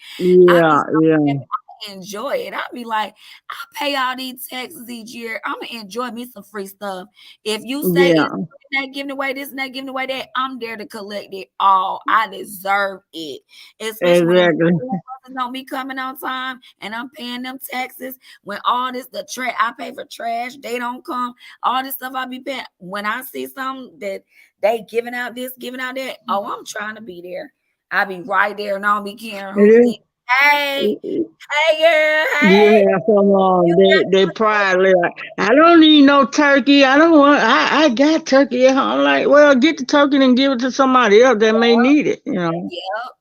I be Yeah, so yeah, happy. I enjoy it. I be like, I pay all these taxes each year. I'm gonna enjoy me some free stuff. If you say it's yeah, not giving away this and not giving away that, I'm there to collect it all. I deserve it. Especially when them exactly. school buses don't be coming on time and I'm paying them taxes. When all this the trash I pay for trash, they don't come. All this stuff I be paying. When I see something that they giving out this, giving out that, oh, I'm trying to be there. I be right there and I don't be caring It who's is. in. Hey, hey, girl. Hey, You have some you they pride like I don't need no turkey. I don't want I got turkey at home. I'm like, well, get the turkey and give it to somebody else that may need it, you know.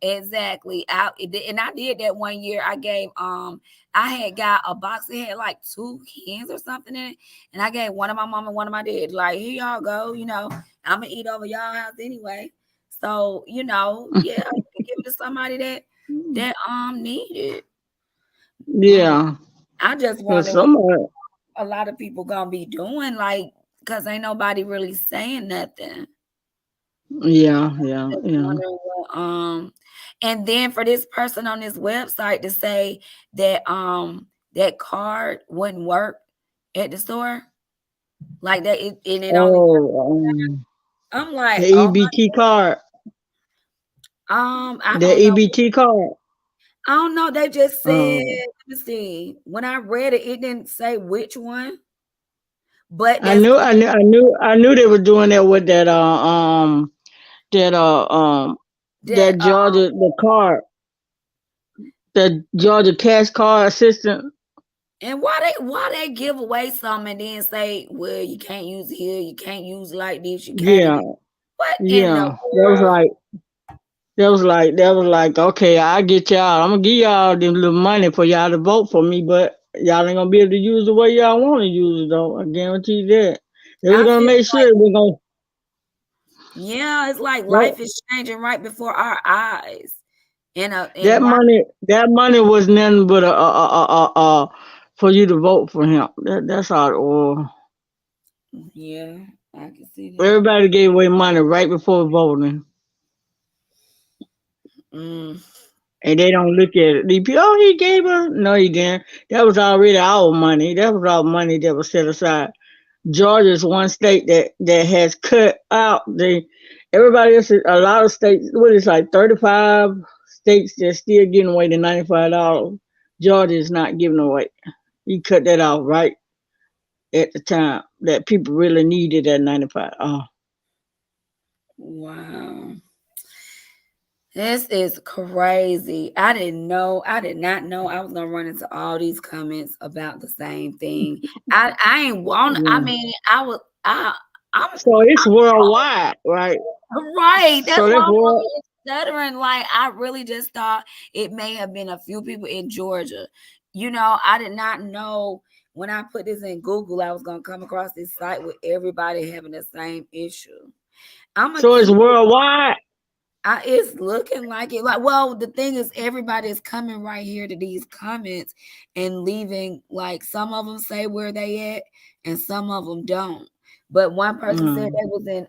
yeah, exactly. And I did that one year. I gave I had got a box that had like 2 cans or something in it, and I gave one of my mom and one of my dad. Like, here y'all go. I'm gonna eat over y'all house anyway. So yeah, you can give it to somebody that need it. Mm. Yeah. I just Cause wonder what somebody a lot of people gonna be doing, like, cause ain't nobody really saying nothing. yeah, Just yeah. wondering and then for this person on this website to say that that card wouldn't work at the store, like that and it only Oh, I'm the like, oh EBT card. I The don't know. EBT card. I don't know. They just said, Um, let me see. When I read it, it didn't say which one, but I that's knew, I knew, I knew, I knew they were doing that with that that Georgia the card, the Georgia cash card assistant. and why they give away something and then say, well, you can't use it here, you can't use it like this, you can't Yeah, use what in the yeah. world? That was like, okay, I get y'all. I'm gonna give y'all the little money for y'all to vote for me, but y'all ain't gonna be able to use the way y'all want to use it, though. I guarantee that. They was I gonna feel make like, sure we're gonna. yeah, it's like That, life is changing right before our eyes. In that one, money was nothing but for you to vote for him. That's all it was. yeah, I can see that. Everybody gave away money right before voting, Mm, and they don't look at it. Oh, he gave us. No, he didn't. That was already our money. That was our money that was set aside. Georgia is one state that has cut out the everybody else. A lot of states. What is like 35 states that's still giving away the $95. Georgia is not giving away. He cut that off right at the time that people really needed that 95. Oh, wow. This is crazy. I didn't know. I did not know I was gonna run into all these comments about the same thing. I ain't want. I yeah. mean, I was. I'm So it's worldwide, right? right. That's So why that's I'm over world. here stuttering. Like, I really just thought it may have been a few people in Georgia. I did not know when I put this in Google, I was gonna come across this site with everybody having the same issue. I'm gonna So it's keep. worldwide. It's looking like it. Like, well, the thing is, everybody is coming right here to these comments and leaving. Like, some of them say where they at, and some of them don't. But one person said Mm, they was in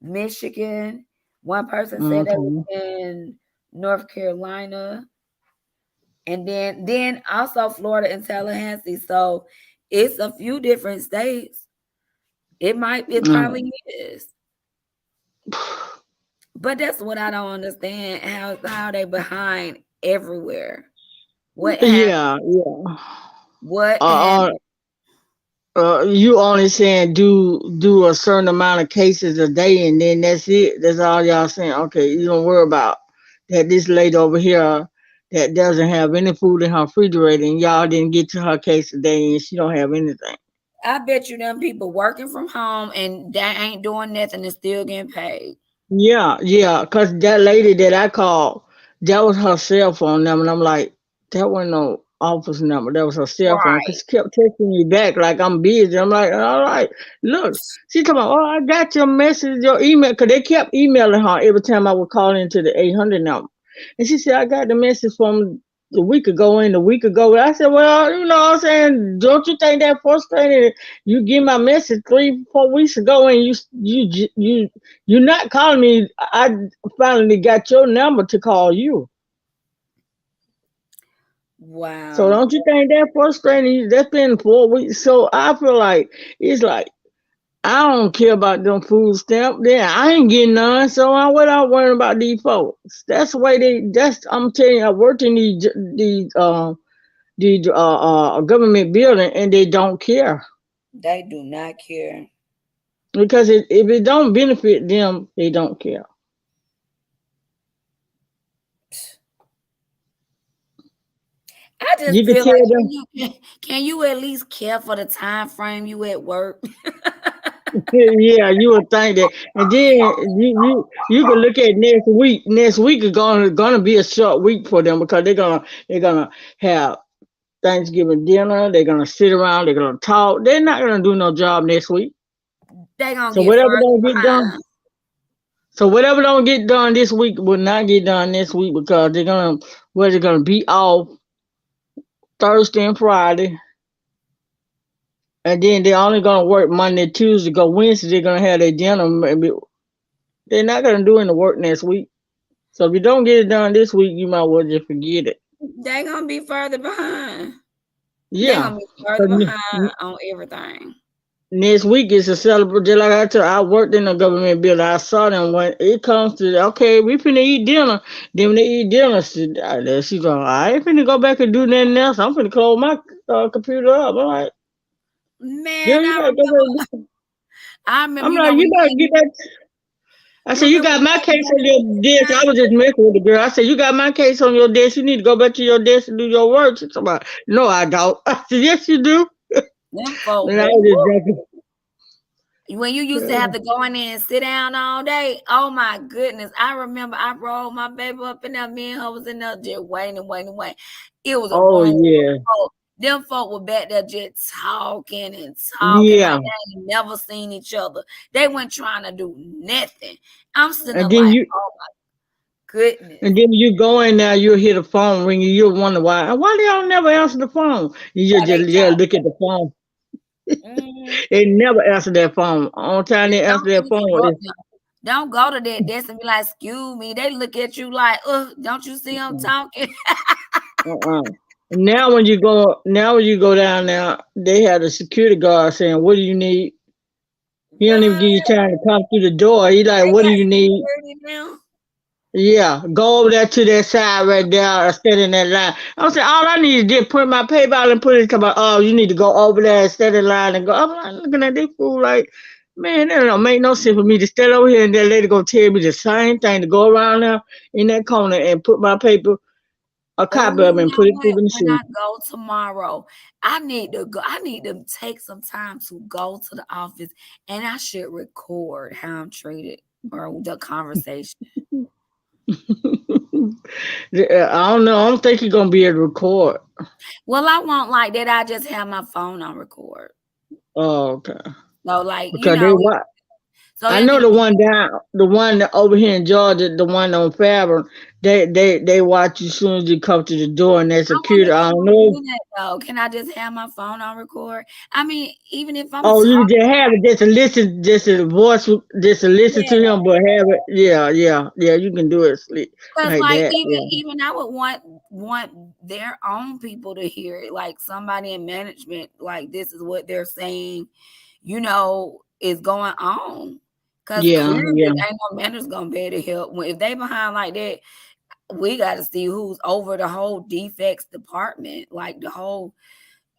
Michigan. One person said they was okay. in North Carolina, and then also Florida and Tallahassee. So it's a few different states. It Mm. probably is. But that's what I don't understand. How they behind everywhere. What happened? Yeah, yeah. What Uh, happened? you only saying do a certain amount of cases a day, and then that's it. That's all y'all saying. Okay, you don't worry about that. This lady over here that doesn't have any food in her refrigerator, and y'all didn't get to her case today, and she don't have anything. I bet you them people working from home and that ain't doing nothing and still getting paid. Yeah, yeah, cause that lady that I called, that was her cell phone number, and I'm like, that wasn't no office number, that was her cell phone, cause Right. she kept texting me back like I'm busy. I'm like, all right, look, she talking about, oh, I got your message, your email, cause they kept emailing her every time I would call into the 800 number, and she said, I got the message from a week ago and a week ago. I said, well, what I'm saying, don't you think that frustrating? You get my message 3, 4 weeks ago, and you're not calling me. I finally got your number to call you. So Wow. don't you think that frustrating? That's been 4 weeks. So I feel like it's like I don't care about them food stamp. Then I ain't getting none. So what I worrying about these folks? That's the way they. That's I'm telling you. I worked in these government building, and they don't care They do not care. because if it don't benefit them, they don't care. I just You can feel tell like them. can you at least care for the time frame you at work? Yeah, you would think that, and then you can look at next week. Next week is gonna be a short week for them because they're gonna have Thanksgiving dinner. They're gonna sit around. They're gonna talk. They're not gonna do no job next week. They gonna So get whatever further don't get done. behind. So whatever don't get done this week will not get done next week because they're gonna be off Thursday and Friday, and then they're only gonna work Monday, Tuesday. Go Wednesday they're gonna have their dinner. Maybe they're not gonna do any work next week. So if you don't get it done this week, you might well just forget it. They gonna be further behind. They Yeah. gonna be 'Cause further behind on everything. next week is a celebration. Just like I told, I worked in a government building. I saw them when it comes to okay, we finna eat dinner. Then when they eat dinner, she's like, I ain't finna go back and do nothing else. I'm finna close my computer up. I'm like, girl, Man, you better go back. I remember, I'm you like, know, you when better you get that. I said, you remember when got you my had to case go on to your desk. I the was just messing with the girl. I said, you got my case on your desk. You need to go back to your desk and do your work. She's like, no, I don't. I said, yes, you do. them folk And I will was just whoop. joking. When you used to have to go in there and sit down all day, oh my goodness. I remember I rolled my baby up in there. Me and her was in there just waiting. It was a Oh, room full yeah. of folk. Them folk were back there just talking and talking like Yeah. they ain't never seen each other. They weren't trying to do nothing. I'm sitting there And then like, you oh my goodness. And then you go in there, you'll hear the phone ringing. You'll wonder why they all never answer the phone. You While they just look talking. at the phone. Mhm. They never answer that phone. On time And they answer don't that phone is interrupt them. Don't go to that desk and be like, excuse me. They look at you like, don't you see I'm talking? uh-uh. Now when you go down there, they have the security guard saying, "What do you need?" He don't even Girl, give you time to come through the door. He like, they "What do got you need?" security now. Yeah, go over there to that side right there, stand in that line. I'm saying all I need is just put my PayPal and put it to my. Oh, you need to go over there and stand in line and go. I'm like looking at this fool like, man, that don't make no sense for me to stand over here and that lady gonna tell me the same thing to go around there in that corner and put my paper, a Oh, copy of you it and know put it through what? the When I machine. go tomorrow, I need to go. I need to take some time to go to the office, and I should record how I'm treated or the conversation. I don't know. I don't think you're gonna be able to record. Well, I won't like that. I just have my phone on record. Oh, okay. So, like, Because they what? so I it'll know be the one down, the one over here in Georgia, the one on Fairburn. They watch you as soon as you come to the door, and that I wonder security. if I I don't can know. do that though. Can I just have my phone on record? I mean, even if I'm Oh, you talking, just have it just to listen, just to voice, just to listen to yeah. him, but have it. Yeah. You can do it Because like like that. Yeah. even I would want their own people to hear it, like somebody in management, like this is what they're saying, is going on. Because Yeah. clearly Yeah. ain't no manager's gonna be able to help. If they behind like that, we got to see who's over the whole defects department, like the whole.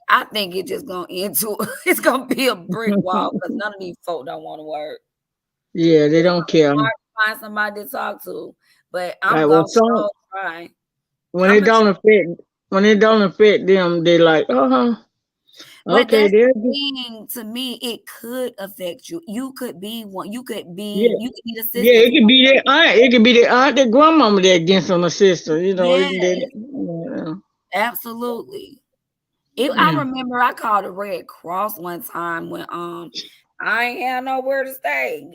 I think it just gonna into it's gonna be a brick wall because none of these folk don't want to work. Yeah. They It's don't care. hard to find somebody to talk to, but I'm Like well, gonna some show try. when I'm it gonna, don't affect them, they like, but okay, that's there. the thing. To me, it could affect you. You could be one. Yeah. You could need Yeah, assistance. it could be their aunt. It could be their aunt, their grandmama that against on the sister. Yes, Yeah. absolutely. I Yeah. remember I called the Red Cross one time when I ain't had nowhere to stay.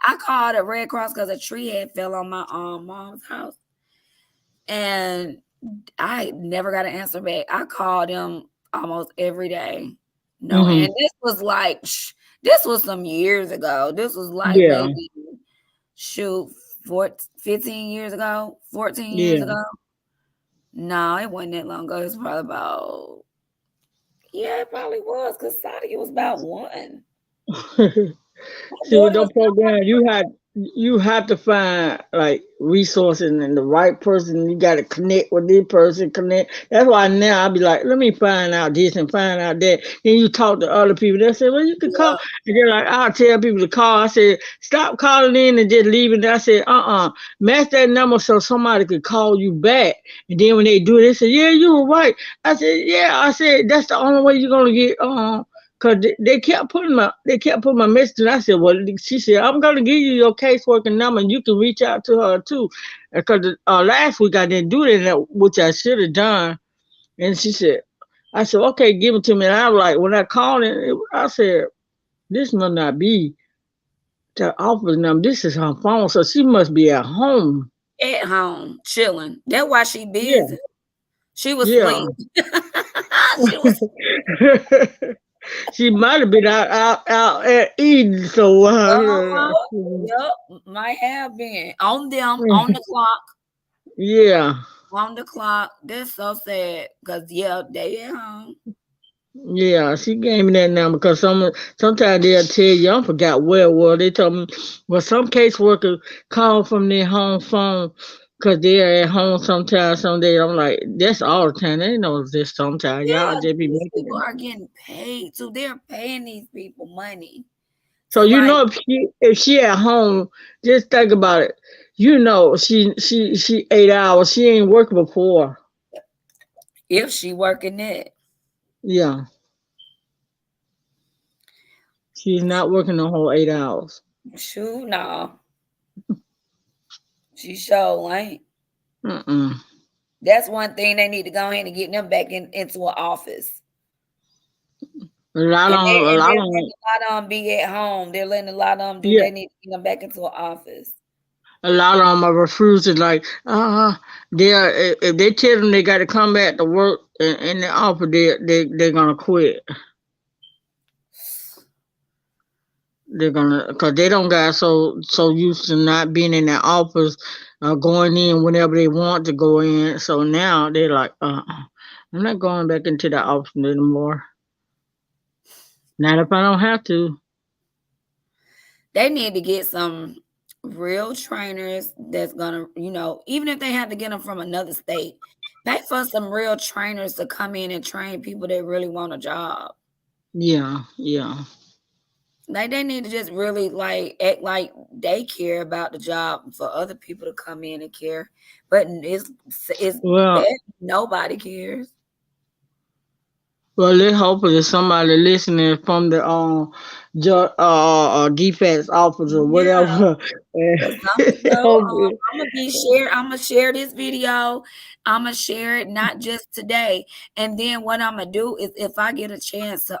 I called the Red Cross because a tree had fell on my mom's house, and I never got an answer back. I called them almost every day. No, Hmm. and this was some years ago. This was like Yeah. maybe shoot 15 years ago, 14 years Yeah. ago. No, it wasn't that long ago. It was probably about yeah, it probably because Saudi was about one. See, with Daughter those was program, you had. you have to find like resources and the right person. You got to connect with this person. Connect. That's why now I be like, let me find out this and find out that. Then you talk to other people. They say, well, you can call. Yeah. And they're like, I'll tell people to call. I said, stop calling in and just leaving. I said, match that number so somebody could call you back. And then when they do, they say, yeah, you were right. I said, yeah. I said, that's the only way you're gonna get cause they kept putting my message, and I said, "Well," she said, "I'm gonna give you your caseworker number, and you can reach out to her too." Because last week I didn't do that, which I should have done. And she said, "I said, okay, give it to me." And I was like, when I called it, I said, "This must not be the office number. This is her phone, so she must be at home." At home, chilling. That's why she Yeah, busy. She was yeah. asleep. She was She might have been out at eating, so uh-huh. Yep, might have been. On the clock. yeah. On the clock. That's so sad. Cause yeah, they at home. Yeah, she gave me that number because sometimes they'll tell you, I forgot where it was. They told me, well, some caseworkers call from their home phone because they're at home sometimes, some days. I'm like, that's all the time. They know this sometimes. Y'all Yeah, just be these making people it. are getting paid. So they're paying these people money So to you like, know, if she at home, just think about it. You know, she 8 hours. She ain't working before. if she working it. Yeah, she's not working the whole 8 hours. Shoot, no. She sure ain't. Mm-mm. That's one thing they need to go ahead and get them back into an office. A lot And on, a lot they're on. letting a lot of them be at home. They're letting a lot of them do. Yeah. They need to get them back into an office. A lot of them are refusing, like, if they tell them they got to come back to work in the office, they're gonna quit. They're gonna, cause they don't got so used to not being in the office, going in whenever they want to go in. So now they're like, I'm not going back into the office anymore. Not if I don't have to. They need to get some real trainers that's gonna, even if they have to get them from another state, pay for some real trainers to come in and train people that really want a job. Yeah, yeah. Like they need to just really like act like they care about the job for other people to come in and care. But it's Well, bad. Nobody cares. Well, let's hope there's somebody listening from the defense office or Yeah. whatever. Cause I'm gonna go. Hope it- I'm gonna be share. I'm gonna share this video. I'm gonna share it not just today. And then what I'm gonna do is, if I get a chance to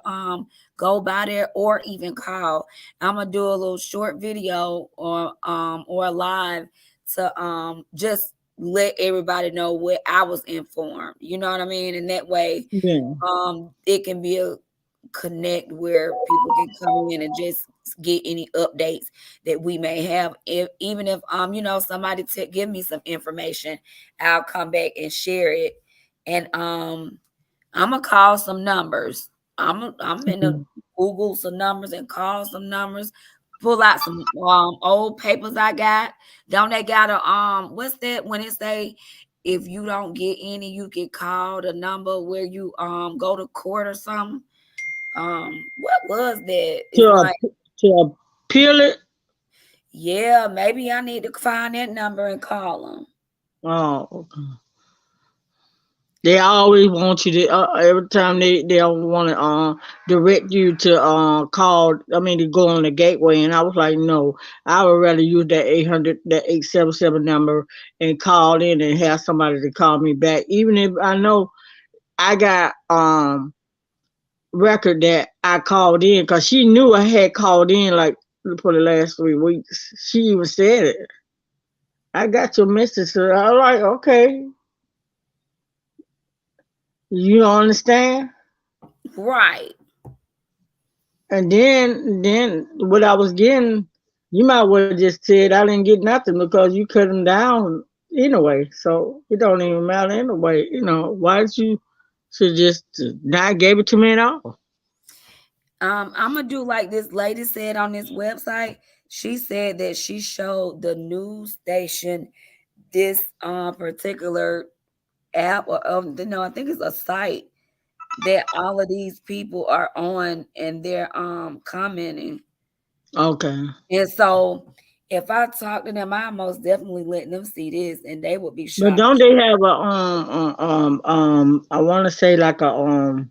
go by there or even call, I'm gonna do a little short video or a live to just let everybody know what I was informed. You know what I mean? And that way, yeah, it can be a connect where people can come in and just get any updates that we may have. If even if somebody give me some information, I'll come back and share it. And I'm gonna call some numbers. I'm in the mhm. Google some numbers and call some numbers. Pull out some old papers I got. Don't they got a what's that when it say if you don't get any, you get called a number where you go to court or something. What was that? to It's like, to appeal it. yeah, maybe I need to find that number and call them. Oh, okay. They always want you to every time they want to direct you to call. I mean to go on the gateway, and I was like, no, I would rather use that 800 that 877 number and call in and have somebody to call me back, even if I know I got record that I called in because she knew I had called in like for the last 3 weeks. She even said it. I got your message. So I was like, okay, you understand? Right. And then what I was getting, you might well just said I didn't get nothing because you cut them down anyway. So it don't even matter anyway. Why did you should just not gave it to me at all? I'm gonna do like this lady said on this website. She said that she showed the news station this particular app or no, I think it's a site that all of these people are on and they're commenting. Okay. And so if I talk to them, I most definitely let them see this and they would be But shocked. don't they have I want to say like a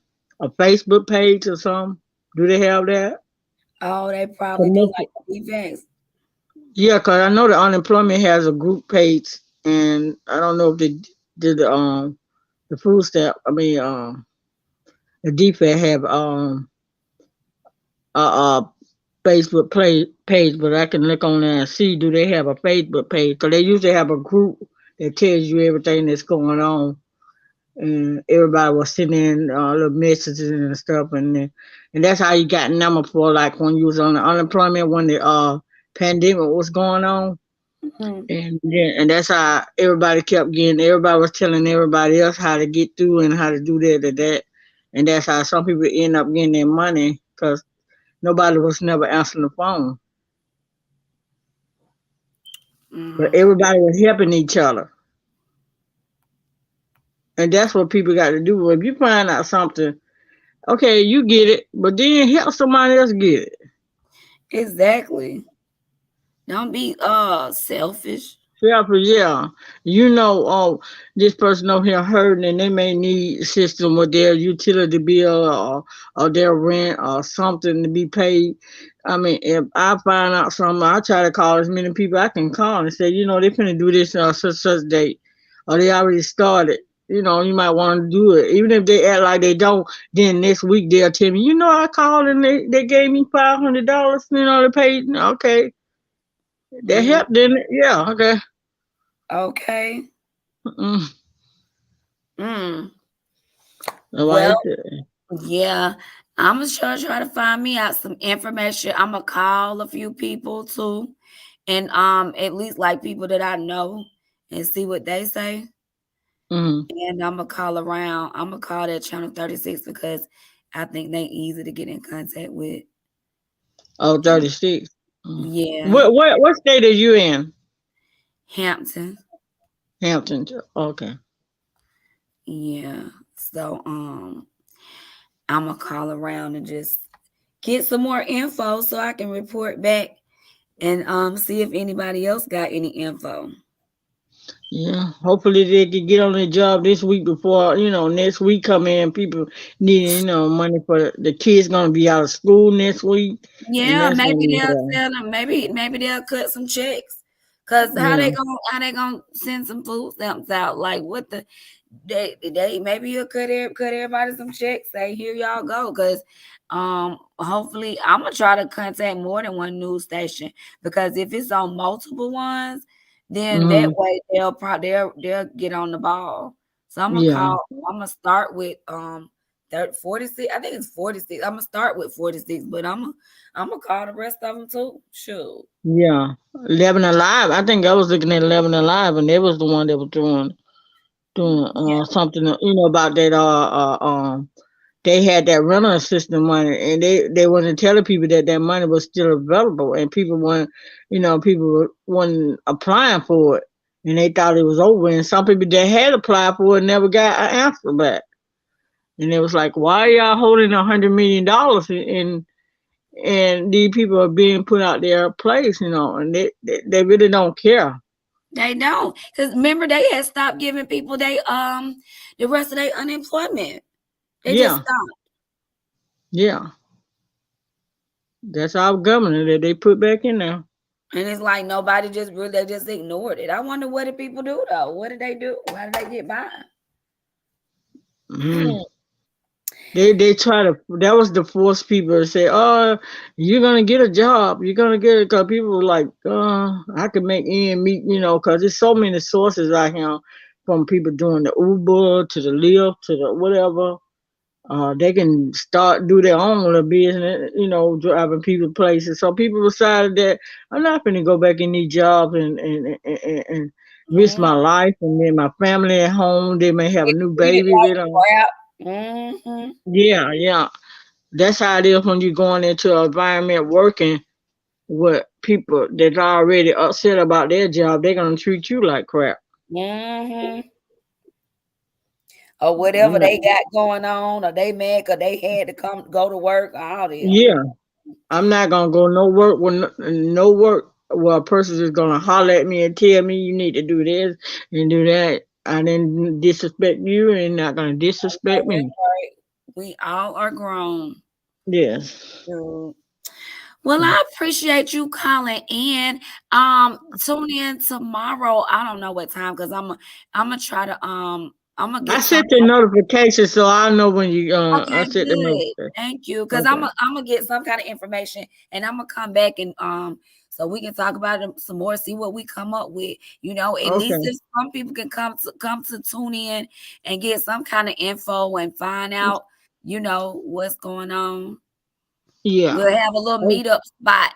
Facebook page or something? Do they have that? Oh, they probably do Connected? like events. Yeah, cause I know the unemployment has a group page, and I don't know if they did the food stamp. I mean the DFAD have a Facebook page, but I can look on there and see do they have a Facebook page? Cause they usually have a group that tells you everything that's going on, and everybody was sending in little messages and stuff, and that's how you got number for like when you was on the unemployment when the pandemic was going on. Mhm. And that's how everybody kept getting. Everybody was telling everybody else how to get through and how to do that and that, and that's how some people end up getting their money because nobody was never answering the phone, but Mhm. everybody was helping each other, and that's what people got to do. If you find out something, okay, you get it, but then help somebody else get it. Exactly. Don't be selfish. Yeah. You know, this person over here hurting and they may need assistance with their utility bill or their rent or something to be paid. I mean, if I find out something, I try to call as many people I can call and say, you know, they're finna do this on such date, or they already started. You know, you might want to do it. Even if they act like they don't, then next week they'll tell me, you know, I called and they gave me $500, you know, to pay. Okay, that Mm, helped, didn't it? Yeah, okay. okay. Mm, Mm. Well, like, yeah. I'm gonna try to find me out some information. I'm gonna call a few people too, and at least like people that I know, and see what they say. mm, And I'm gonna call around. I'm gonna call that channel 36 because I think they easy to get in contact with. oh, 36. Mm. Yeah, What state are you in? Hampton. Hampton. Okay. Yeah. So I'm gonna call around and just get some more info so I can report back and see if anybody else got any info. Yeah. Hopefully they can get on the job this week before, next week come in. People need, money for the kids gonna be out of school next week. And Yeah, that's maybe when they'll sell them. Maybe they'll cut some checks. Cause yeah. how they gonna send some food stamps out? Like what the they maybe you'll cut everybody some checks. Say here y'all go. Cause hopefully I'm gonna try to contact more than one news station because if it's on multiple ones, then that Hmm. way they'll get on the ball. So Yeah. I'm gonna start with 46. I think it's 46. I'm gonna start with 46, but I'm gonna call the rest of them too. Sure. Yeah. 11 Alive. I think I was looking at 11 Alive and they was the one that was doing Yeah. something, about that they had that rental assistance money, and they wasn't telling people that that money was still available, and people weren't applying for it, and they thought it was over, and some people that had applied for it never got an answer back, and it was like, why are y'all holding $100 million and these people are being put out their place, and they really don't care. They don't. Because remember they had stopped giving people the rest of their unemployment. They just Yeah, stopped. yeah, that's our governor that they put back in there. And it's like nobody just really they just ignored it. I wonder what did people do though? What did they do? Why did they get by? Mm. They try to, that was the force people to say, oh, you're gonna get a job, you're gonna get it, because people were like, I can make end meet, because there's so many sources out here from people doing the Uber to the Lyft to the whatever. They can do their own little business, driving people places. So people decided that I'm not gonna go back in these jobs and risk Mm-hmm. my life and then my family at home. They may have a Get new treated baby. They like don't. crap. Mm-hmm. Yeah, yeah. That's how it is when you're going into an environment working. what people that's already upset about their job, they're gonna treat you like crap. Mm-hmm. Or I'm whatever not, they got going on, or they mad because they had to go to work, all this. yeah, I'm not gonna go no work with no work where a person is gonna holler at me and tell me you need to do this and do that. I didn't disrespect you and not gonna No, disrespect that's me. right. We all are grown. Yes. Dude. Well, I appreciate you calling in. Tune in tomorrow. I don't know what time because I'm gonna try to I'm gonna I get some. set the notification so I know when you I Okay, set the good. notification. Thank you. Because Okay. I'm gonna get some kind of information and I'm gonna come back and so we can talk about it some more, see what we come up with. You know, at least Okay. if some people can come to tune in and get some kind of info and find out, you know, what's going on. Yeah. We'll have a little meetup spot.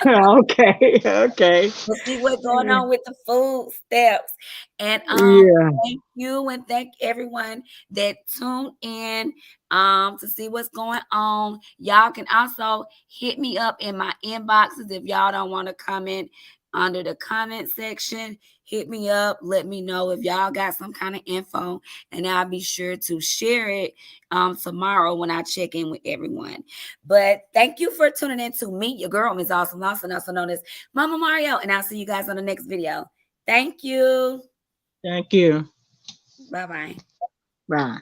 Okay. Okay. We'll see what's going on with the food steps. And Yeah. thank you and thank everyone that tuned in to see what's going on. Y'all can also hit me up in my inboxes if y'all don't want to comment under the comment section. Hit me up, let me know if y'all got some kind of info, and I'll be sure to share it tomorrow when I check in with everyone. But thank you for tuning in to Meet Your Girl, Ms. Awesome Lawson, also known as Mama Mario, and I'll see you guys on the next video. Thank you. Thank you. Bye-bye. Bye.